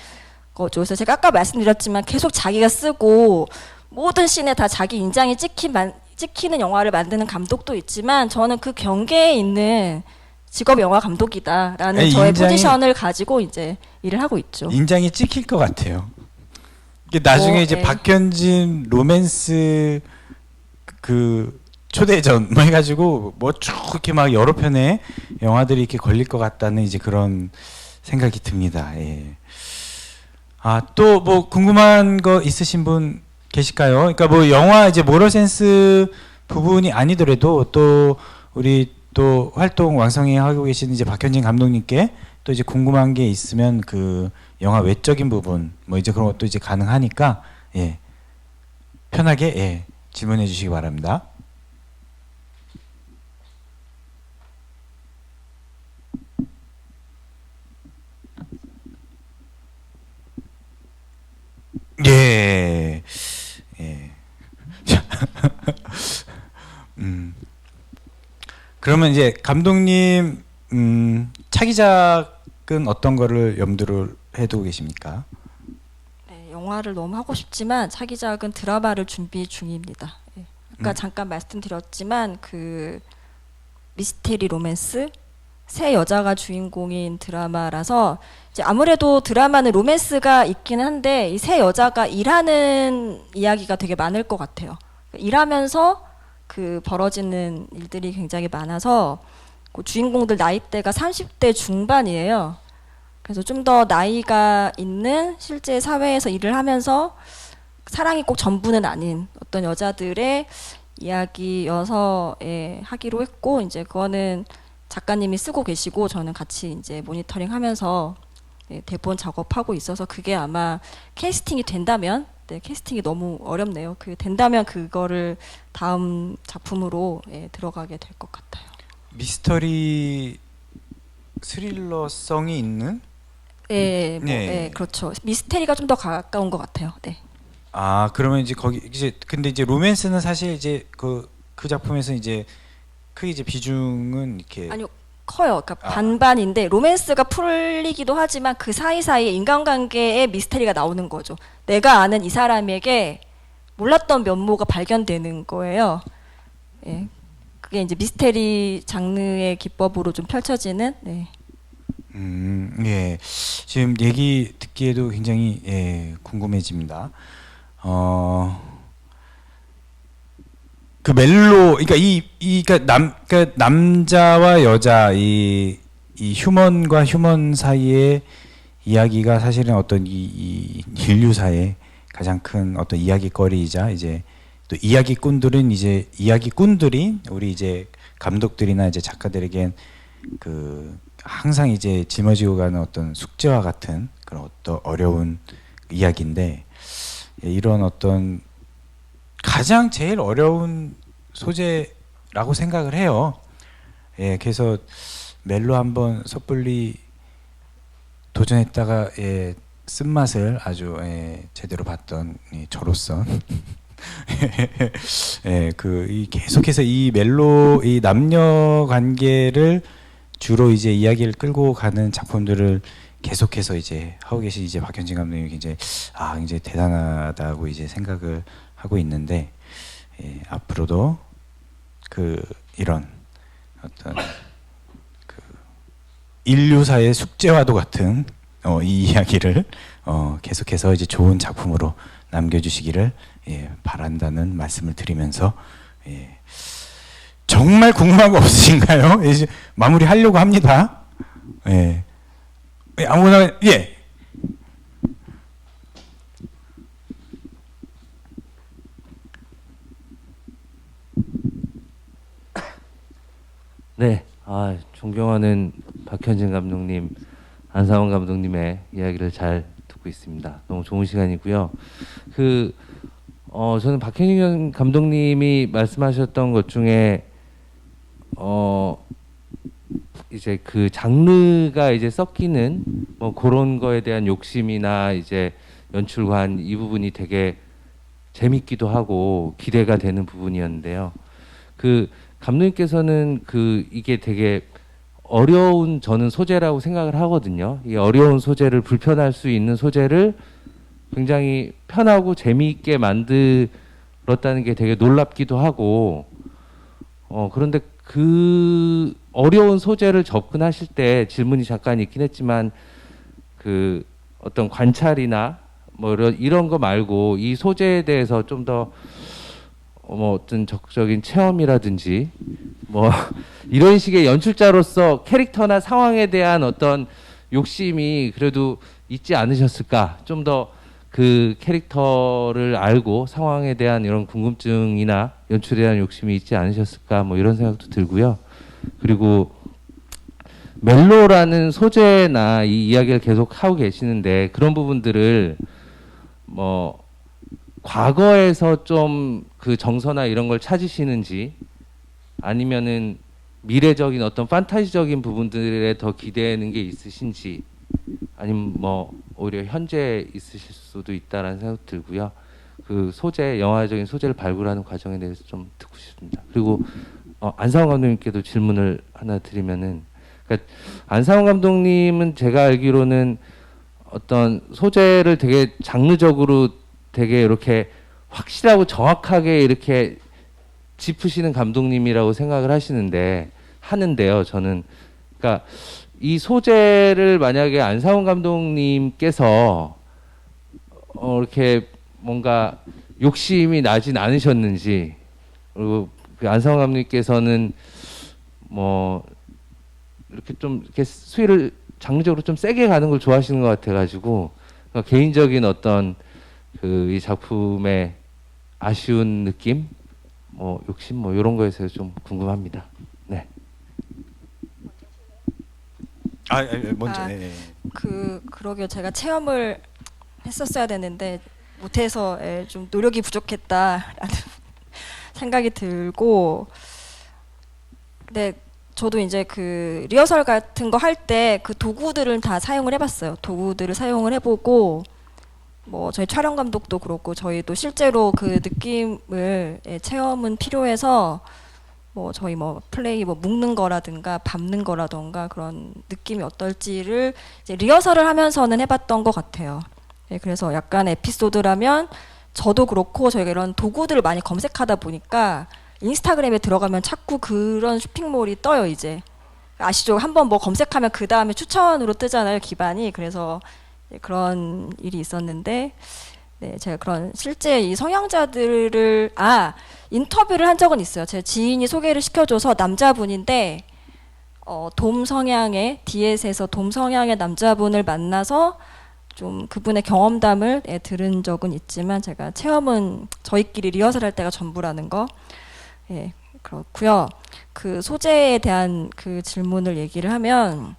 거죠. 그래서 제가 아까 말씀드렸지만 계속 자기가 쓰고 모든 씬에 다 자기 인장이 찍히는 영화를 만드는 감독도 있지만 저는 그 경계에 있는 직업 영화 감독이다라는 저의 포지션을 가지고 이제 일을 하고 있죠. 인장이 찍힐 것 같아요. 이게 나중에 이제 박현진 로맨스 그 초대전 뭐 해가지고 뭐 쭉 이렇게 막 여러 편의 영화들이 이렇게 걸릴 것 같다는 이제 그런 생각이 듭니다. 예. 또 뭐 궁금한 거 있으신 분 계실까요? 그러니까 뭐 영화 이제 모럴센스 부분이 아니더라도 또 우리 또 활동 왕성히 하고 계신 이제 박현진 감독님께 또 이제 궁금한 게 있으면 그 영화 외적인 부분 뭐 이제 그런 것도 이제 가능하니까 예. 편하게 질문해 주시기 바랍니다. 예. 그러면 이제 감독님 차기작은 어떤 거를 염두를 해두고 계십니까? 네, 영화를 너무 하고 싶지만 차기작은 드라마를 준비 중입니다. 예. 아까 잠깐 말씀드렸지만 그 미스테리 로맨스 새 여자가 주인공인 드라마라서 이제 아무래도 드라마는 로맨스가 있긴 한데 이 새 여자가 일하는 이야기가 되게 많을 것 같아요. 일하면서 그 벌어지는 일들이 굉장히 많아서 그 주인공들 나이대가 30대 중반이에요. 그래서 좀 더 나이가 있는 실제 사회에서 일을 하면서 사랑이 꼭 전부는 아닌 어떤 여자들의 이야기여서 하기로 했고 이제 그거는 작가님이 쓰고 계시고 저는 같이 이제 모니터링하면서 대본 작업하고 있어서 그게 아마 캐스팅이 된다면 캐스팅이 너무 어렵네요. 된다면 그거를 다음 작품으로 들어가게 될 것 같아요. 미스터리 스릴러성이 있는? 그렇죠. 미스테리가 좀 더 가까운 것 같아요. 네. 그러면 이제 거기 이제 근데 이제 로맨스는 사실 이제 그 작품에서 이제 크게 이제 비중은 이렇게 아니요. 커요. 그러니까 반반인데 로맨스가 풀리기도 하지만 그 사이사이에 인간관계의 미스테리가 나오는 거죠. 내가 아는 이 사람에게 몰랐던 면모가 발견되는 거예요. 예, 그게 이제 미스테리 장르의 기법으로 좀 펼쳐지는. 네. 예. 지금 얘기 듣기에도 굉장히 궁금해집니다. 그 멜로, 그러니까 그러니까 남자와 여자 이 휴먼과 휴먼 사이의 이야기가 사실은 어떤 이 인류사의 가장 큰 어떤 이야기거리이자 이제 또 이야기꾼들인 우리 이제 감독들이나 이제 작가들에겐 그 항상 이제 짊어지고 가는 어떤 숙제와 같은 그런 어떤 어려운 이야기인데, 이런 어떤 가장 제일 어려운 소재라고 생각을 해요. 예, 그래서 멜로 한번 섣불리 도전했다가 쓴맛을 아주 제대로 봤던 저로서 계속해서 이 멜로 이 남녀 관계를 주로 이제 이야기를 끌고 가는 작품들을 계속해서 이제 하고 계신 이제 박현진 감독님이 굉장히 대단하다고 이제 생각을 하고 있는데, 앞으로도 이런 어떤 인류사의 숙제와도 같은 이 이야기를 계속해서 이제 좋은 작품으로 남겨주시기를 바란다는 말씀을 드리면서, 정말 궁금한 거 없으신가요? 이제 마무리하려고 합니다. 아무거나. 예. 네, 존경하는 박현진 감독님, 안상원 감독님의 이야기를 잘 듣고 있습니다. 너무 좋은 시간이고요. 저는 박현진 감독님이 말씀하셨던 것 중에 이제 그 장르가 이제 섞이는 뭐 그런 거에 대한 욕심이나 이제 연출관 이 부분이 되게 재밌기도 하고 기대가 되는 부분이었는데요. 감독님께서는 이게 되게 어려운 저는 소재라고 생각을 하거든요. 이 어려운 소재를, 불편할 수 있는 소재를 굉장히 편하고 재미있게 만들었다는 게 되게 놀랍기도 하고, 그런데 그 어려운 소재를 접근하실 때 질문이 잠깐 있긴 했지만 어떤 관찰이나 뭐 이런 거 말고 이 소재에 대해서 좀 더 어떤 적극적인 체험이라든지 뭐 이런 식의 연출자로서 캐릭터나 상황에 대한 어떤 욕심이 그래도 있지 않으셨을까? 좀 더 그 캐릭터를 알고 상황에 대한 이런 궁금증이나 연출에 대한 욕심이 있지 않으셨을까? 뭐 이런 생각도 들고요. 그리고 멜로라는 소재나 이 이야기를 계속 하고 계시는데 그런 부분들을 뭐 과거에서 좀 그 정서나 이런 걸 찾으시는지, 아니면은 미래적인 어떤 판타지적인 부분들에 더 기대하는 게 있으신지, 아니면 뭐 오히려 현재 있으실 수도 있다라는 생각 들고요. 영화적인 소재를 발굴하는 과정에 대해서 좀 듣고 싶습니다. 그리고 안상원 감독님께도 질문을 하나 드리면은, 그러니까 안상원 감독님은 제가 알기로는 어떤 소재를 되게 장르적으로 되게 이렇게 확실하고 정확하게 이렇게 짚으시는 감독님이라고 생각을 하는데요. 저는 그러니까 이 소재를 만약에 안상원 감독님께서 이렇게 뭔가 욕심이 나진 않으셨는지, 그리고 안상원 감독님께서는 뭐 이렇게 좀 이렇게 수위를 장르적으로 좀 세게 가는 걸 좋아하시는 것 같아가지고, 그러니까 개인적인 어떤 이 작품의 아쉬운 느낌, 뭐 욕심, 뭐 이런 거에서 좀 궁금합니다. 네. 먼저. 그러게요. 제가 체험을 했었어야 되는데 못해서 좀 노력이 부족했다라는 생각이 들고, 근데 저도 이제 리허설 같은 거 할 때 그 도구들을 다 사용을 해봤어요. 도구들을 사용을 해보고, 뭐 저희 촬영 감독도 그렇고 저희도 실제로 그 느낌을 체험은 필요해서 뭐 저희 뭐 플레이 뭐 묶는 거라든가 밟는 거라든가 그런 느낌이 어떨지를 이제 리허설을 하면서는 해봤던 것 같아요. 그래서 약간 에피소드라면 저도 그렇고 저희가 이런 도구들을 많이 검색하다 보니까 인스타그램에 들어가면 자꾸 그런 쇼핑몰이 떠요 이제. 아시죠? 한번 뭐 검색하면 그 다음에 추천으로 뜨잖아요 기반이. 그래서 그런 일이 있었는데, 네, 제가 그런 실제 이 성향자들을 인터뷰를 한 적은 있어요. 제 지인이 소개를 시켜줘서 남자분인데 돔 성향의 디엣에서 돔 성향의 남자분을 만나서 좀 그분의 경험담을 들은 적은 있지만 제가 체험은 저희끼리 리허설할 때가 전부라는 거. 예, 그렇고요. 그 소재에 대한 그 질문을 얘기를 하면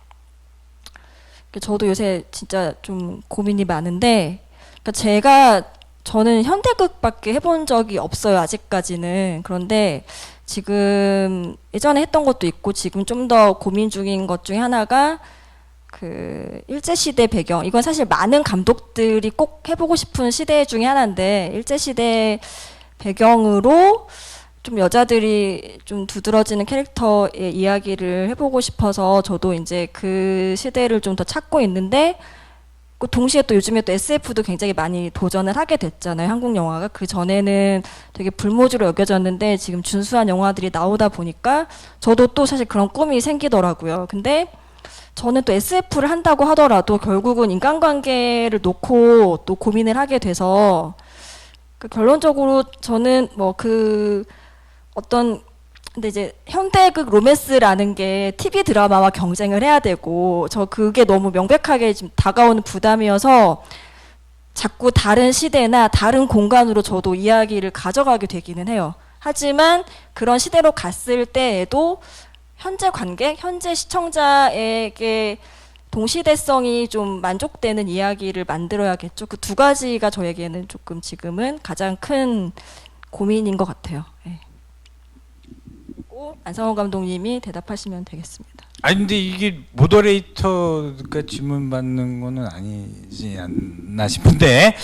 저도 요새 진짜 좀 고민이 많은데, 그러니까 저는 현대극밖에 해본 적이 없어요 아직까지는. 그런데 지금 예전에 했던 것도 있고 지금 좀 더 고민 중인 것 중에 하나가 그 일제시대 배경. 이건 사실 많은 감독들이 꼭 해보고 싶은 시대 중에 하나인데, 일제시대 배경으로 좀 여자들이 좀 두드러지는 캐릭터의 이야기를 해보고 싶어서 저도 이제 그 시대를 좀 더 찾고 있는데, 그 동시에 또 요즘에 또 SF도 굉장히 많이 도전을 하게 됐잖아요. 한국 영화가. 그 전에는 되게 불모지로 여겨졌는데 지금 준수한 영화들이 나오다 보니까 저도 또 사실 그런 꿈이 생기더라고요. 근데 저는 또 SF를 한다고 하더라도 결국은 인간관계를 놓고 또 고민을 하게 돼서, 그 결론적으로 저는 뭐 그 어떤, 근데 이제 현대극 로맨스라는 게 TV 드라마와 경쟁을 해야 되고, 저 그게 너무 명백하게 지금 다가오는 부담이어서 자꾸 다른 시대나 다른 공간으로 저도 이야기를 가져가게 되기는 해요. 하지만 그런 시대로 갔을 때에도 현재 관객, 현재 시청자에게 동시대성이 좀 만족되는 이야기를 만들어야겠죠. 그 두 가지가 저에게는 조금 지금은 가장 큰 고민인 것 같아요. 네. 안상원 감독님이 대답하시면 되겠습니다. 아니 근데 이게 모더레이터가 질문 받는 거는 아니지 않나 싶은데,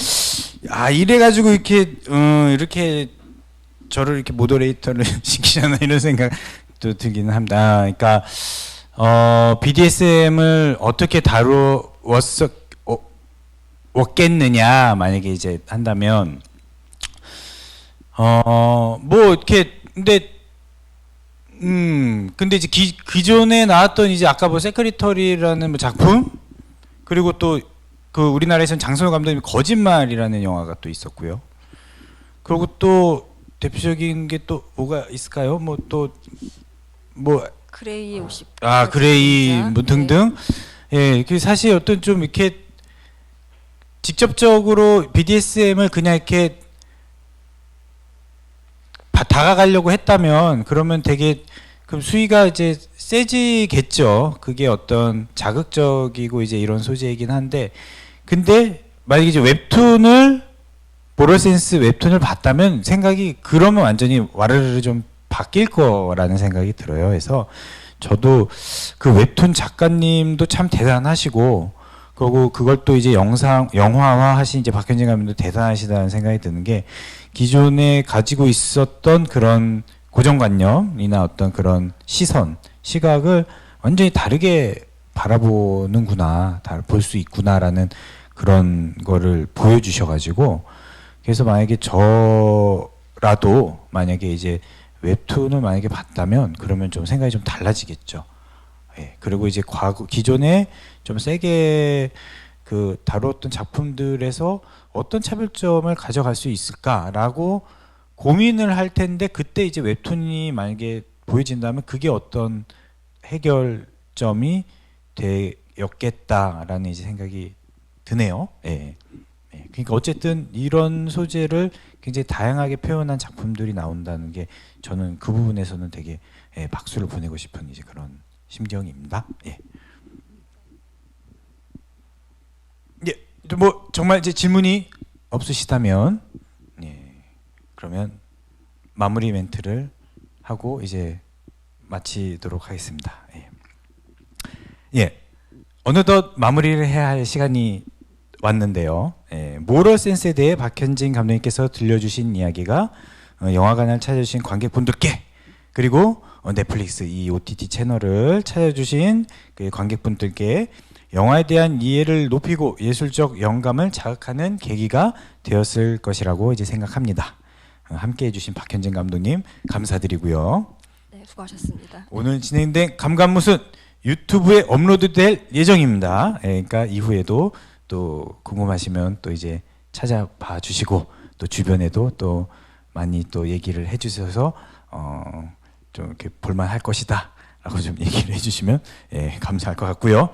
이래가지고 이렇게 저를 이렇게 모더레이터를 시키잖아 이런 생각도 들기는 합니다. 그러니까 BDSM을 어떻게 다루었겠느냐 만약에 이제 한다면 뭐 이렇게 근데 이제 기존에 나왔던 이제 아까 뭐 세크리터리라는 뭐 작품, 그리고 또 그 우리나라에서는 장선호 감독님이 거짓말이라는 영화가 또 있었고요. 그리고 또 대표적인 게 또 뭐가 있을까요? 뭐 또 뭐 그레이 50. 그레이 뭐 등등. 예, 그 사실 어떤 좀 이렇게 직접적으로 BDSM을 그냥 이렇게 다가가려고 했다면 그러면 되게 그럼 수위가 이제 세지겠죠. 그게 어떤 자극적이고 이제 이런 소재이긴 한데, 근데 만약에 이제 모럴센스 웹툰을 봤다면 생각이 그러면 완전히 와르르 좀 바뀔 거라는 생각이 들어요. 그래서 저도 그 웹툰 작가님도 참 대단하시고, 그리고 그걸 또 이제 영화화 하신 이제 박현진 감독도 대단하시다는 생각이 드는 게, 기존에 가지고 있었던 그런 고정관념이나 어떤 그런 시각을 완전히 다르게 바라보는구나, 볼 수 있구나라는 그런 거를 보여주셔가지고, 그래서 만약에 저라도 만약에 이제 웹툰을 만약에 봤다면 그러면 좀 생각이 좀 달라지겠죠. 예. 그리고 이제 기존에 좀 세게 그 다루었던 작품들에서 어떤 차별점을 가져갈 수 있을까라고 고민을 할 텐데, 그때 이제 웹툰이 만약에 보여진다면 그게 어떤 해결점이 되었겠다라는 이제 생각이 드네요. 예. 예. 그러니까 어쨌든 이런 소재를 굉장히 다양하게 표현한 작품들이 나온다는 게 저는 그 부분에서는 되게 박수를 보내고 싶은 이제 그런 심정입니다. 예. 뭐 정말 이제 질문이 없으시다면, 그러면 마무리 멘트를 하고 이제 마치도록 하겠습니다. 어느덧 마무리를 해야 할 시간이 왔는데요. 모럴 센스에 대해 박현진 감독님께서 들려주신 이야기가 영화관을 찾아주신 관객분들께, 그리고 넷플릭스 이 OTT 채널을 찾아주신 그 관객분들께 영화에 대한 이해를 높이고 예술적 영감을 자극하는 계기가 되었을 것이라고 이제 생각합니다. 함께 해주신 박현진 감독님 감사드리고요. 네, 수고하셨습니다. 오늘 진행된 감감무슨 유튜브에 업로드될 예정입니다. 예, 그러니까 이후에도 또 궁금하시면 또 이제 찾아봐 주시고 또 주변에도 또 많이 또 얘기를 해주셔서 좀 이렇게 볼만할 것이다라고 좀 얘기를 해주시면 예, 감사할 것 같고요.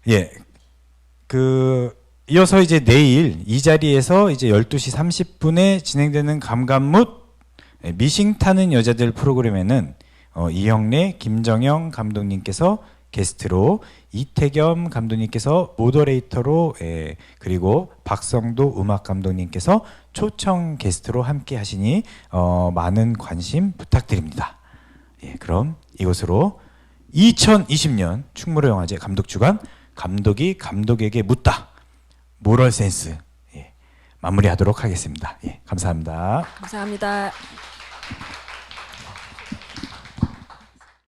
예, 이어서 이제 내일 이 자리에서 이제 12시 30분에 진행되는 감감뭇 미싱 타는 여자들 프로그램에는 이형래, 김정영 감독님께서 게스트로, 이태겸 감독님께서 모더레이터로, 그리고 박성도 음악 감독님께서 초청 게스트로 함께 하시니 많은 관심 부탁드립니다. 예, 그럼 이것으로 2020년 충무로영화제 감독주간 감독이 감독에게 묻다 모럴 센스 마무리하도록 하겠습니다. 예, 감사합니다. 감사합니다.